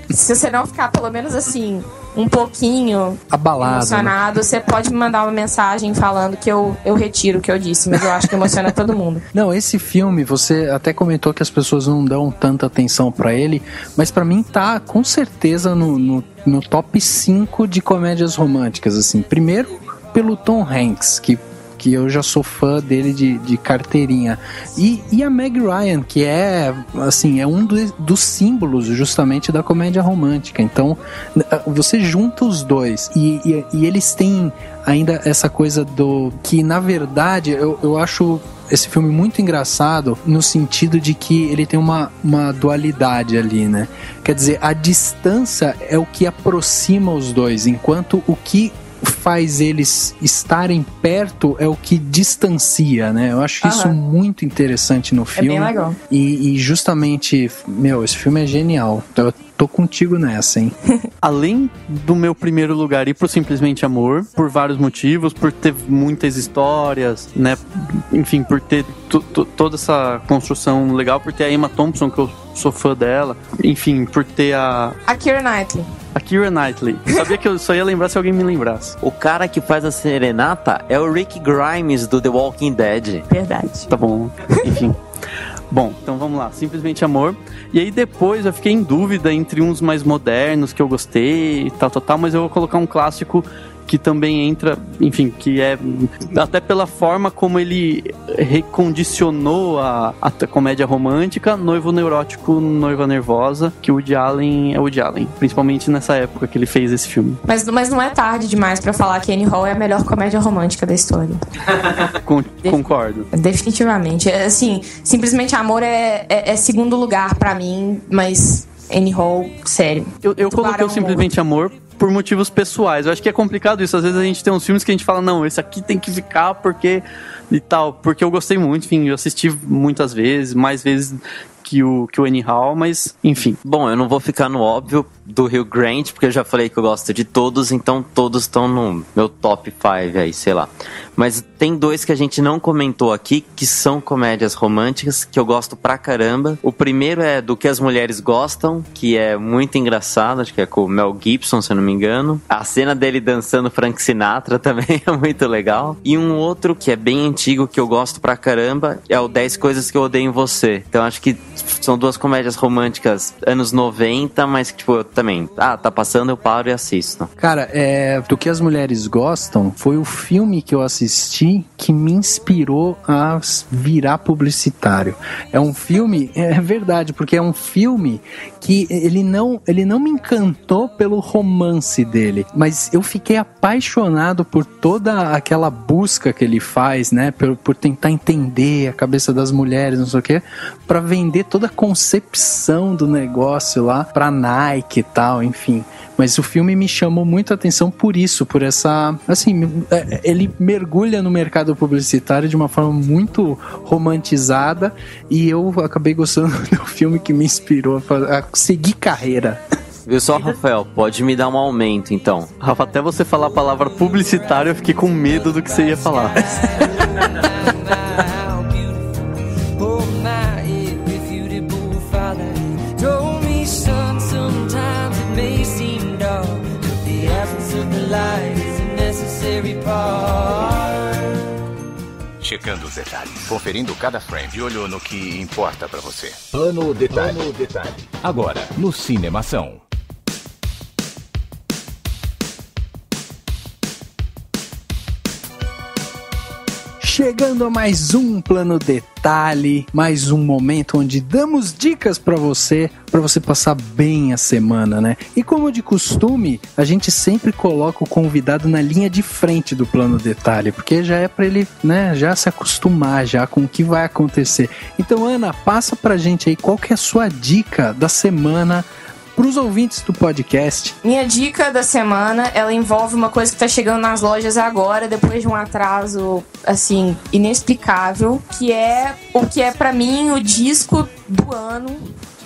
Speaker 5: você não ficar pelo menos assim um pouquinho
Speaker 2: abalado,
Speaker 5: emocionado, né? Você pode me mandar uma mensagem falando que eu retiro o que eu disse, mas eu acho que emociona todo mundo.
Speaker 2: Não, esse filme, você até comentou que as pessoas não dão tanta atenção pra ele, mas pra mim tá com certeza no top 5 de comédias românticas, assim. Primeiro pelo Tom Hanks, que eu já sou fã dele de carteirinha, e a Meg Ryan, que é assim, é um dos símbolos justamente da comédia romântica. Então você junta os dois e eles têm ainda essa coisa do que, na verdade, eu acho esse filme muito engraçado no sentido de que ele tem uma dualidade ali, né? Quer dizer, a distância é o que aproxima os dois, enquanto o que faz eles estarem perto é o que distancia, né? Eu acho isso muito interessante no filme.
Speaker 5: É bem legal.
Speaker 2: E justamente, esse filme é genial. Eu tô contigo nessa, hein?
Speaker 3: Além do meu primeiro lugar ir pro Simplesmente Amor, por vários motivos, por ter muitas histórias, né? Enfim, por ter toda essa construção legal, por ter a Emma Thompson, que eu sou fã dela, enfim, por ter a
Speaker 5: Keira Knightley.
Speaker 3: A Keira Knightley. Sabia que eu só ia lembrar se alguém me lembrasse.
Speaker 4: O cara que faz a serenata é o Rick Grimes do The Walking Dead.
Speaker 5: Verdade.
Speaker 3: Tá bom. Enfim. Bom, então vamos lá. Simplesmente Amor. E aí depois eu fiquei em dúvida entre uns mais modernos que eu gostei e tal, mas eu vou colocar um clássico que também entra, enfim, que é até pela forma como ele recondicionou a comédia romântica, Noivo Neurótico, Noiva Nervosa, que o Woody Allen é Woody Allen, principalmente nessa época que ele fez esse filme.
Speaker 5: Mas não é tarde demais pra falar que Annie Hall é a melhor comédia romântica da história.
Speaker 3: Concordo.
Speaker 5: Definitivamente. Assim, Simplesmente Amor é segundo lugar pra mim, mas Annie Hall, sério.
Speaker 3: Eu coloquei o Simplesmente Amor por motivos pessoais. Eu acho que é complicado isso. Às vezes a gente tem uns filmes que a gente fala, não, esse aqui tem que ficar porque e tal, porque eu gostei muito, enfim, eu assisti muitas vezes, mais vezes que o Anyhow, mas enfim.
Speaker 4: Bom, eu não vou ficar no óbvio do Hugh Grant, porque eu já falei que eu gosto de todos, então todos estão no meu top 5 aí, sei lá. Mas tem 2 que a gente não comentou aqui, que são comédias românticas, que eu gosto pra caramba. O primeiro é Do Que as Mulheres Gostam, que é muito engraçado, acho que é com o Mel Gibson, se eu não me engano. A cena dele dançando Frank Sinatra também é muito legal. E um outro que é bem antigo, que eu gosto pra caramba, é o 10 Coisas que Eu Odeio em Você. Então acho que são 2 comédias românticas anos 90, mas que tipo, eu também, tá passando, eu paro e assisto.
Speaker 2: Cara, Do Que as Mulheres Gostam foi o filme que eu assisti que me inspirou a virar publicitário. É um filme, é verdade, porque é um filme que ele não me encantou pelo romance dele, mas eu fiquei apaixonado por toda aquela busca que ele faz, né, por tentar entender a cabeça das mulheres, não sei o quê, pra vender toda a concepção do negócio lá pra Nike e tal, enfim. Mas o filme me chamou muito a atenção por isso, por essa... Assim, ele mergulha no mercado publicitário de uma forma muito romantizada e eu acabei gostando do filme que me inspirou a seguir carreira.
Speaker 4: Viu só, Rafael? Pode me dar um aumento, então.
Speaker 3: Rafa, até você falar a palavra publicitário, eu fiquei com medo do que você ia falar.
Speaker 1: Checando os detalhes, conferindo cada frame de olho no que importa pra você. Plano Detalhe. Agora, no Cinemação.
Speaker 2: Chegando a mais um Plano Detalhe, mais um momento onde damos dicas pra você passar bem a semana, né? E como de costume, a gente sempre coloca o convidado na linha de frente do Plano Detalhe, porque já é pra ele, né, já se acostumar já com o que vai acontecer. Então, Ana, passa pra gente aí qual que é a sua dica da semana para os ouvintes do podcast.
Speaker 5: Minha dica da semana, ela envolve uma coisa que tá chegando nas lojas agora, depois de um atraso, assim, inexplicável, que é o que é pra mim o disco do ano,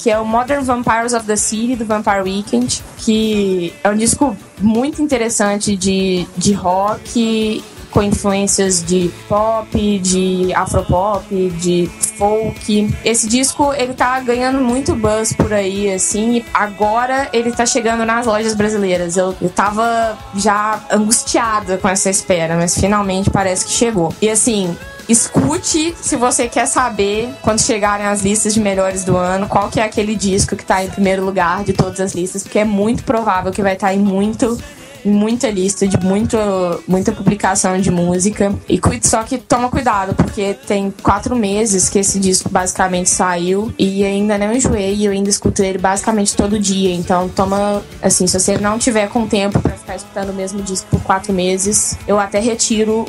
Speaker 5: que é o Modern Vampires of the City, do Vampire Weekend, que é um disco muito interessante de rock, com influências de pop, de afropop, de folk. Esse disco, ele tá ganhando muito buzz por aí, assim, e agora ele tá chegando nas lojas brasileiras. Eu tava já angustiada com essa espera, mas finalmente parece que chegou. E assim, escute se você quer saber, quando chegarem as listas de melhores do ano, qual que é aquele disco que tá em primeiro lugar de todas as listas, porque é muito provável que vai estar em muita lista de muita publicação de música. E só que toma cuidado, porque tem 4 meses que esse disco basicamente saiu e ainda não enjoei, e eu ainda escuto ele basicamente todo dia. Então toma, assim, se você não tiver com tempo pra ficar escutando o mesmo disco por 4 meses, eu até retiro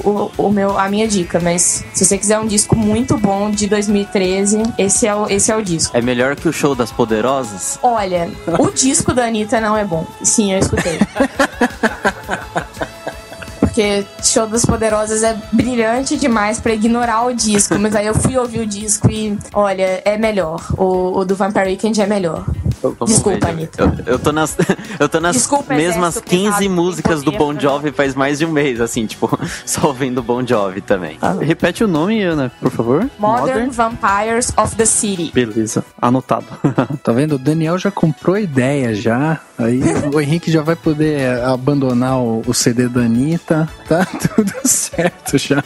Speaker 5: a minha dica. Mas se você quiser um disco muito bom de 2013, esse é o disco.
Speaker 4: É melhor que o Show das Poderosas?
Speaker 5: Olha, o disco da Anitta não é bom. Sim, eu escutei. Porque Show das Poderosas é brilhante demais pra ignorar o disco. Mas aí eu fui ouvir o disco e, olha, é melhor. O do Vampire Weekend é melhor. Desculpa, Anitta.
Speaker 4: Eu tô nas
Speaker 5: Desculpa,
Speaker 4: mesmas 15 músicas do Bon Jovi faz mais de um mês, assim, tipo, só ouvindo Bon Jovi também.
Speaker 3: Repete o nome, Ana, por favor.
Speaker 5: Modern Vampires of the City.
Speaker 3: Beleza, anotado.
Speaker 2: Tá vendo? O Daniel já comprou ideia já. Aí o Henrique já vai poder abandonar o CD da Anitta. Tá tudo certo já.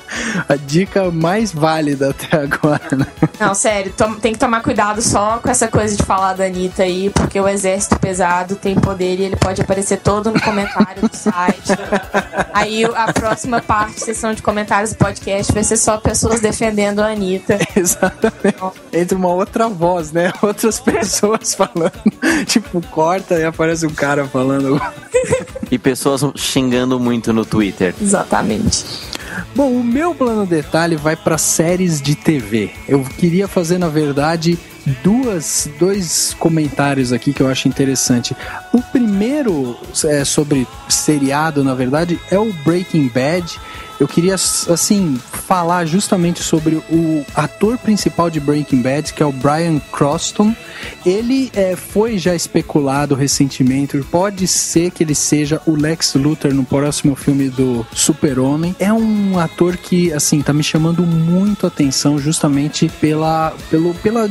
Speaker 2: A dica mais válida até agora, né?
Speaker 5: Não, sério, tem que tomar cuidado só com essa coisa de falar da Anitta aí, porque o exército pesado tem poder e ele pode aparecer todo no comentário do site. Aí a próxima sessão de comentários do podcast vai ser só pessoas defendendo a Anitta.
Speaker 2: Exatamente. Entra uma outra voz, né? Outras pessoas falando. Tipo, corta e aparece um cara falando.
Speaker 4: E pessoas xingando muito no Twitter.
Speaker 5: Exatamente.
Speaker 2: Bom, o meu plano detalhe vai para séries de TV. Eu queria fazer, na verdade, dois comentários aqui que eu acho interessante. O primeiro sobre seriado, na verdade, é o Breaking Bad. eu queria, assim, falar justamente sobre o ator principal de Breaking Bad, que é o Bryan Cranston. Ele foi já especulado recentemente, pode ser que ele seja o Lex Luthor no próximo filme do Super-Homem. É um ator que, assim, tá me chamando muito a atenção justamente pela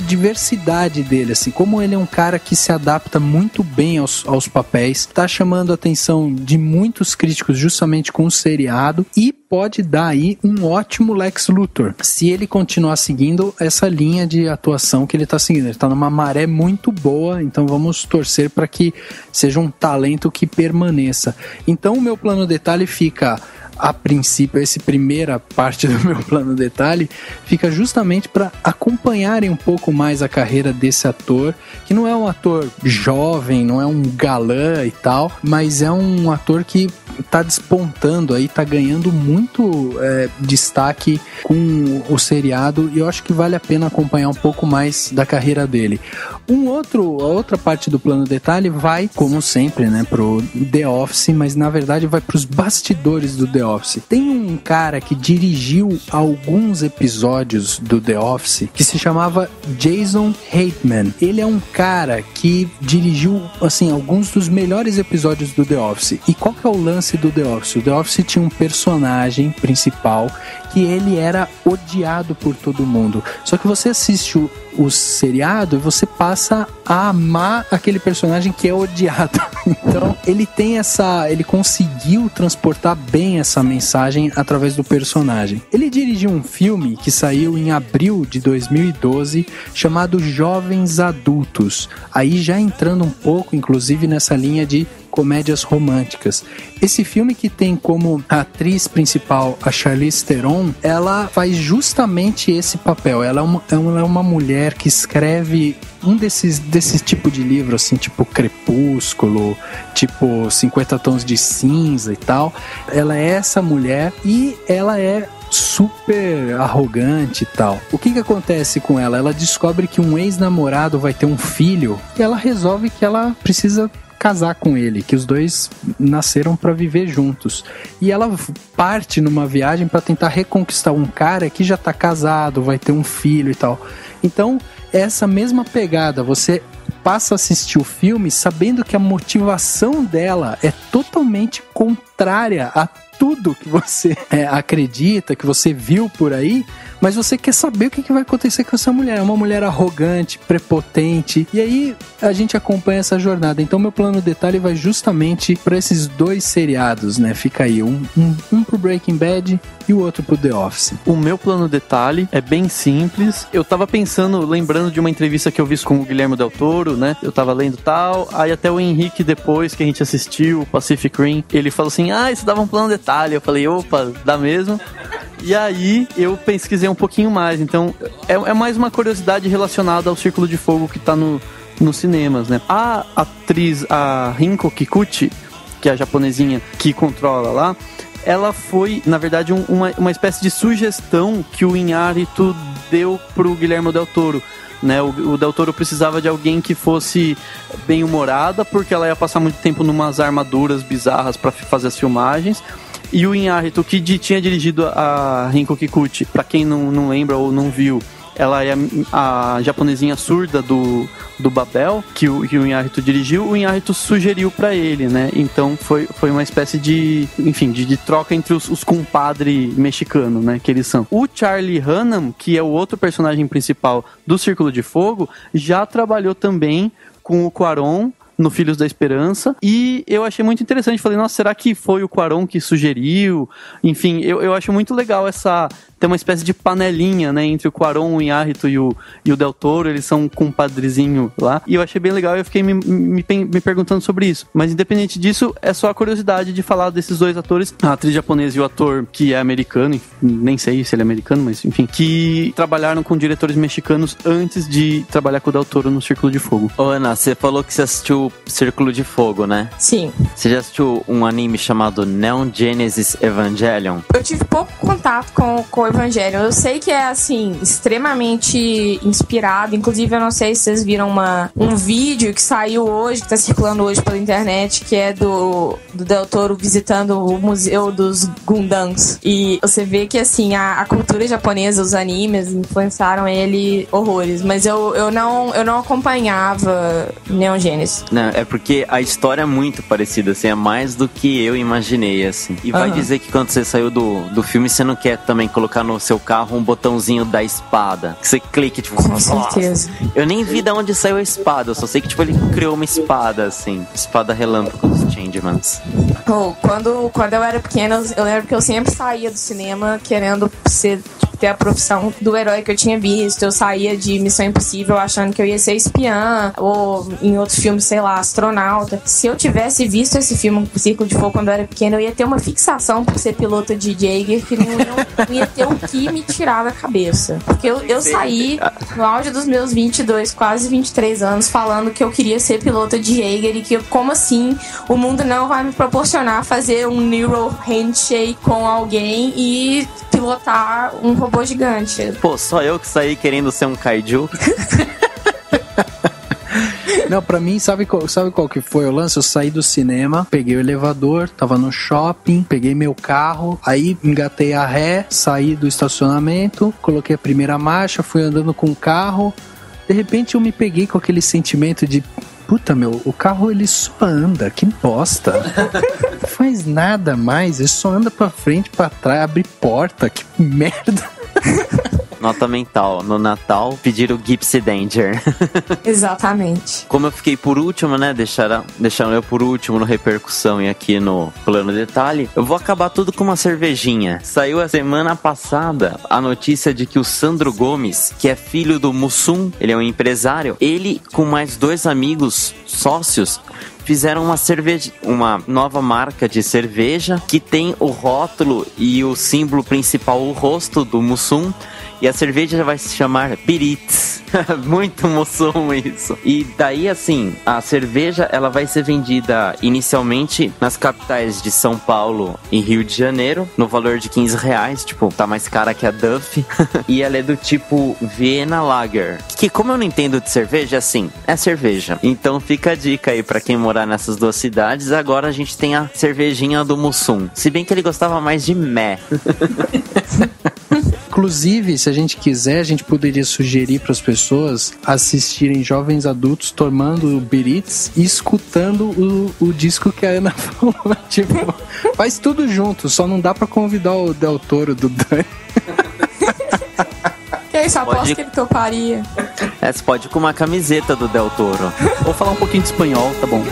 Speaker 2: diversidade dele, assim, como ele é um cara que se adapta muito bem aos papéis, tá chamando a atenção de muitos críticos justamente com o seriado e pode dar aí um ótimo Lex Luthor, se ele continuar seguindo essa linha de atuação que ele tá seguindo. Ele tá numa maré muito boa, então vamos torcer para que seja um talento que permaneça. Então o meu plano detalhe fica, a princípio, essa primeira parte do meu plano detalhe fica justamente para acompanharem um pouco mais a carreira desse ator, que não é um ator jovem, não é um galã e tal, mas é um ator que tá despontando aí, tá ganhando muito destaque com o seriado, e eu acho que vale a pena acompanhar um pouco mais da carreira dele. A outra parte do plano detalhe vai, como sempre, né, pro The Office, mas na verdade vai pros bastidores do The Office. Tem um cara que dirigiu alguns episódios do The Office que se chamava Jason Reitman. Ele é um cara que dirigiu, assim, alguns dos melhores episódios do The Office. E qual que é o lance do The Office? O The Office tinha um personagem principal que ele era odiado por todo mundo. Só que você assiste o seriado e você passa a amar aquele personagem que é odiado. Então, ele conseguiu transportar bem essa mensagem através do personagem. Ele dirigiu um filme que saiu em abril de 2012, chamado Jovens Adultos. Aí já entrando um pouco, inclusive, nessa linha de comédias românticas. Esse filme, que tem como atriz principal a Charlize Theron, ela faz justamente esse papel. Ela é uma mulher que escreve um desses tipo de livro, assim, tipo Crepúsculo, tipo 50 Tons de Cinza e tal. Ela é essa mulher e ela é super arrogante e tal. O que acontece com ela? Ela descobre que um ex-namorado vai ter um filho e ela resolve que ela precisa casar com ele, que os dois nasceram para viver juntos. E ela parte numa viagem para tentar reconquistar um cara que já tá casado, vai ter um filho e tal. Então, essa mesma pegada, você passa a assistir o filme sabendo que a motivação dela é totalmente contrária a tudo que você acredita, que você viu por aí, mas você quer saber o que vai acontecer com essa mulher. É uma mulher arrogante, prepotente, e aí a gente acompanha essa jornada. Então meu plano detalhe vai justamente para esses dois seriados, né? Fica aí, um pro Breaking Bad e o outro pro The Office.
Speaker 3: O meu plano detalhe é bem simples. Eu tava lembrando de uma entrevista que eu vi com o Guilherme Del Toro, né? Eu tava lendo tal, aí até o Henrique, depois que a gente assistiu o Pacific Rim, ele falou assim, isso dava um plano detalhe. Eu falei, opa, dá mesmo? E aí eu pesquisei um pouquinho mais. Então é mais uma curiosidade relacionada ao Círculo de Fogo que tá nos cinemas, né? A atriz, a Rinko Kikuchi, que é a japonesinha que controla lá, ela foi, na verdade, uma espécie de sugestão que o Iñárritu deu pro Guilherme Del Toro, né? O Del Toro precisava de alguém que fosse bem-humorada, porque ela ia passar muito tempo numas armaduras bizarras para fazer as filmagens. E o Iñárritu, que tinha dirigido a Rinko Kikuchi, pra quem não lembra ou não viu, ela é a japonesinha surda do Babel, que o Iñárritu dirigiu. O Iñárritu sugeriu pra ele, né? Então foi uma espécie de, enfim, de troca entre os compadre mexicano, né? Que eles são. O Charlie Hunnam, que é o outro personagem principal do Círculo de Fogo, já trabalhou também com o Cuarón no Filhos da Esperança, e eu achei muito interessante. Falei, nossa, será que foi o Cuarón que sugeriu? Enfim, eu acho muito legal ter uma espécie de panelinha, né, entre o Cuarón, o Iñárritu e o Del Toro. Eles são um compadrezinho lá, e eu achei bem legal, e eu fiquei me perguntando sobre isso. Mas independente disso, é só a curiosidade de falar desses dois atores, a atriz japonesa e o ator que é americano, nem sei se ele é americano, mas enfim, que trabalharam com diretores mexicanos antes de trabalhar com o Del Toro no Círculo de Fogo.
Speaker 4: Ô Ana, você falou que você assistiu Círculo de Fogo, né?
Speaker 5: Sim.
Speaker 4: Você já assistiu um anime chamado Neon Genesis Evangelion?
Speaker 5: Eu tive pouco contato com o Evangelion. Eu sei que é, assim, extremamente inspirado. Inclusive, eu não sei se vocês viram um vídeo que saiu hoje, que tá circulando hoje pela internet, que é do Del Toro visitando o Museu dos Gundams. E você vê que, assim, a cultura japonesa, os animes, influenciaram ele horrores. Mas eu não acompanhava Neon Genesis.
Speaker 4: Não, é porque a história é muito parecida, assim, é mais do que eu imaginei, assim. E vai dizer que quando você saiu do filme, você não quer também colocar no seu carro um botãozinho da espada, que você clique, tipo...
Speaker 5: Com certeza.
Speaker 4: Eu nem vi de onde saiu a espada, eu só sei que, tipo, ele criou uma espada, assim. Espada relâmpago dos Changemans.
Speaker 5: Quando eu era pequena, eu lembro que eu sempre saía do cinema querendo ter a profissão do herói que eu tinha visto. Eu saía de Missão Impossível achando que eu ia ser espiã, ou em outros filmes, sei lá, astronauta. Se eu tivesse visto esse filme, Círculo de Fogo, quando eu era pequena, eu ia ter uma fixação por ser piloto de Jaeger que não ia ter o que me tirar da cabeça. Porque eu saí no auge dos meus 22, quase 23 anos, falando que eu queria ser piloto de Jaeger e que, como assim, o mundo não vai me proporcionar fazer um neural handshake com alguém e pilotar um robô gigante.
Speaker 4: Pô, só eu que saí querendo ser um kaiju?
Speaker 2: Não, pra mim, sabe qual que foi o lance? Eu saí do cinema, peguei o elevador, tava no shopping, peguei meu carro, aí engatei a ré, saí do estacionamento, coloquei a primeira marcha, fui andando com o carro. De repente eu me peguei com aquele sentimento de... Puta, o carro ele só anda, que bosta. Não faz nada mais, ele só anda pra frente, pra trás, abre porta, que merda.
Speaker 4: Nota mental, no Natal, pedir o Gypsy Danger.
Speaker 5: Exatamente.
Speaker 4: Como eu fiquei por último, né, deixaram eu por último no Repercussão e aqui no Plano Detalhe, eu vou acabar tudo com uma cervejinha. Saiu a semana passada a notícia de que o Sandro Gomes, que é filho do Mussum, ele é um empresário, ele com mais 2 amigos sócios, fizeram uma nova marca de cerveja que tem o rótulo e o símbolo principal, o rosto do Mussum, e a cerveja vai se chamar Biritz. Muito Mussum isso. E daí, assim, a cerveja ela vai ser vendida inicialmente nas capitais de São Paulo e Rio de Janeiro, no valor de R$15, tipo, tá mais cara que a Duff. E ela é do tipo Vienna Lager, que, como eu não entendo de cerveja, assim, é cerveja. Então fica a dica aí pra quem morar nessas 2 cidades. Agora a gente tem a cervejinha do Mussum, se bem que ele gostava mais de mé.
Speaker 2: Inclusive, se a gente quiser, a gente poderia sugerir para as pessoas assistirem jovens adultos tomando o Biritz e escutando o disco que a Ana falou. Tipo, faz tudo junto, só não dá para convidar o Del Toro do Dani.
Speaker 5: Que isso, aposto que ele toparia.
Speaker 4: Você pode ir com uma camiseta do Del Toro.
Speaker 3: Vou falar um pouquinho de espanhol, tá bom.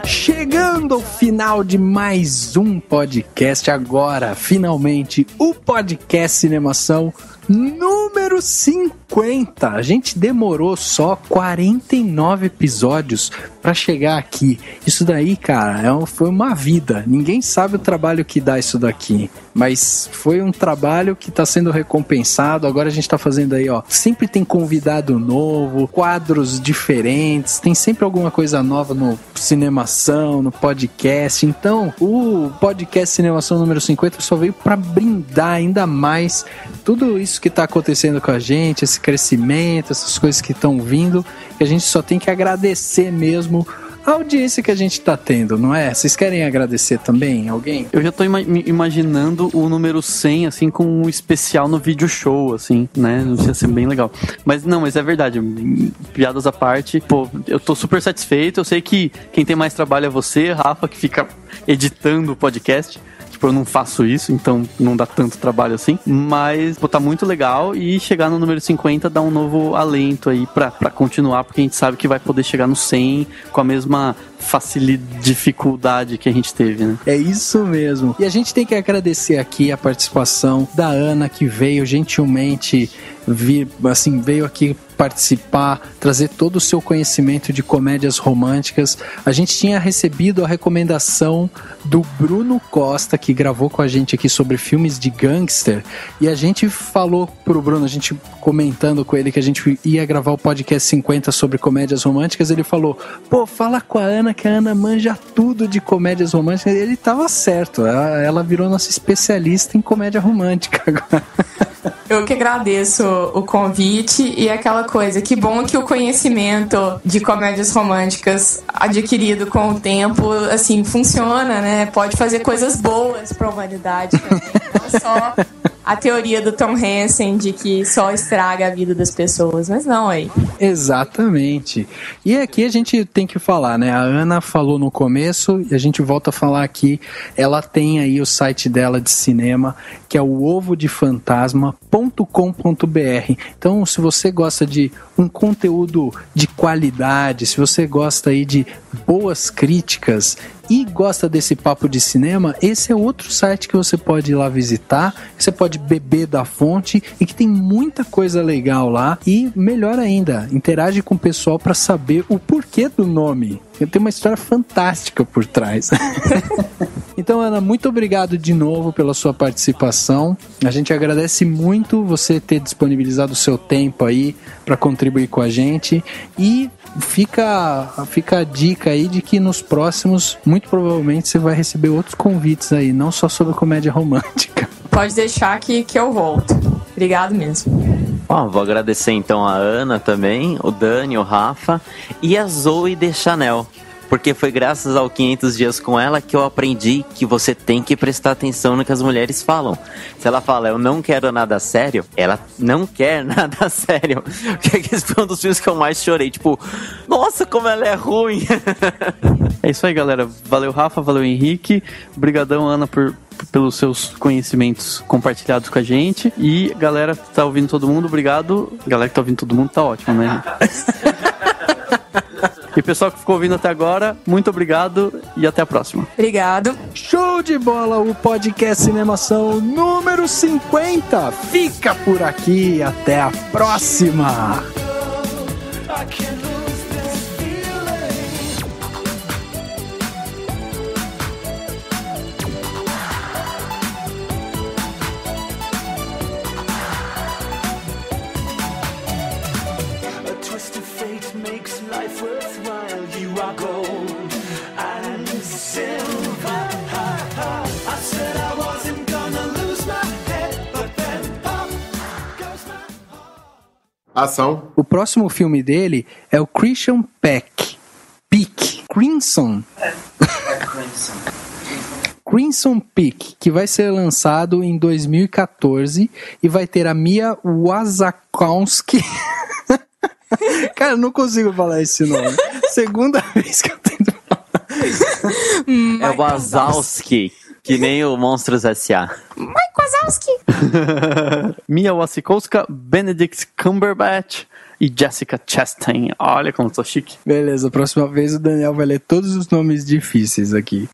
Speaker 2: Chegando ao final de mais um podcast agora, finalmente, o podcast Cinemação número 50. A gente demorou só 49 episódios pra chegar aqui. Isso daí, cara, foi uma vida. Ninguém sabe o trabalho que dá isso daqui, mas foi um trabalho que tá sendo recompensado. Agora a gente tá fazendo aí, ó, sempre tem convidado novo, quadros diferentes, tem sempre alguma coisa nova no Cinemação, no podcast. Então, o podcast Cinemação número 50 só veio pra brindar ainda mais tudo isso que tá acontecendo com a gente, esse crescimento, essas coisas que estão vindo, que a gente só tem que agradecer mesmo a audiência que a gente tá tendo, não é? Vocês querem agradecer também? Alguém?
Speaker 3: Eu já tô imaginando o número 100, assim, com um especial no vídeo show, assim, né? Isso ia ser bem legal. Mas é verdade. Piadas à parte, pô, eu tô super satisfeito. Eu sei que quem tem mais trabalho é você, Rafa, que fica editando o podcast. Eu não faço isso, então não dá tanto trabalho assim, mas tá muito legal, e chegar no número 50 dá um novo alento aí pra continuar, porque a gente sabe que vai poder chegar no 100 com a mesma dificuldade que a gente teve, né?
Speaker 2: É isso mesmo. E a gente tem que agradecer aqui a participação da Ana, que veio gentilmente veio aqui participar, trazer todo o seu conhecimento de comédias românticas. A gente tinha recebido a recomendação do Bruno Costa, que gravou com a gente aqui sobre filmes de gangster, e a gente falou pro Bruno, a gente comentando com ele que a gente ia gravar o podcast 50 sobre comédias românticas, ele falou, pô, fala com a Ana, que a Ana manja tudo de comédias românticas. Ele tava certo, ela virou nossa especialista em comédia romântica agora.
Speaker 5: Eu que agradeço o convite e aquela coisa, que bom que o conhecimento de comédias românticas adquirido com o tempo, assim, funciona, né? Pode fazer coisas boas para a humanidade também, não só a teoria do Tom Hansen de que só estraga a vida das pessoas, mas não aí.
Speaker 2: Exatamente. E aqui a gente tem que falar, né? A Ana falou no começo e a gente volta a falar aqui. Ela tem aí o site dela de cinema, que é o ovodefantasma.com.br. Então, se você gosta de um conteúdo de qualidade, se você gosta aí de boas críticas e gosta desse papo de cinema, esse é outro site que você pode ir lá visitar, você pode beber da fonte e que tem muita coisa legal lá. E melhor ainda, interage com o pessoal para saber o porquê do nome. Tem uma história fantástica por trás. Então, Ana, muito obrigado de novo pela sua participação. A gente agradece muito você ter disponibilizado o seu tempo aí para contribuir com a gente. E fica a dica aí de que nos próximos, muito provavelmente, você vai receber outros convites aí, não só sobre comédia romântica.
Speaker 5: Pode deixar que eu volto. Obrigado mesmo.
Speaker 4: Vou agradecer então a Ana também, o Dani, o Rafa e a Zoe de Chanel. Porque foi graças ao 500 dias com ela que eu aprendi que você tem que prestar atenção no que as mulheres falam. Se ela fala, eu não quero nada sério, ela não quer nada sério. Porque esse foi um dos filmes que eu mais chorei. Tipo, nossa, como ela é ruim.
Speaker 3: É isso aí, galera. Valeu, Rafa, valeu, Henrique. Obrigadão, Ana, pelos seus conhecimentos compartilhados com a gente. E galera que tá ouvindo todo mundo, obrigado. Galera que tá ouvindo todo mundo, tá ótimo, né? E pessoal que ficou ouvindo até agora, muito obrigado e até a próxima.
Speaker 5: Obrigado.
Speaker 2: Show de bola, o podcast Cinemação número 50 fica por aqui, até a próxima.
Speaker 13: Ação.
Speaker 2: O próximo filme dele é o Christian Peck. Crimson. Crimson Peak, que vai ser lançado em 2014 e vai ter a Mia Wasikowska. Cara, eu não consigo falar esse nome. Segunda vez que eu tento falar.
Speaker 4: É o Wazowski, que nem o Monstros S.A.
Speaker 5: Mike Wazowski.
Speaker 3: Mia Wasikowska, Benedict Cumberbatch e Jessica Chastain. Olha como eu tô chique.
Speaker 2: Beleza, próxima vez o Daniel vai ler todos os nomes difíceis aqui.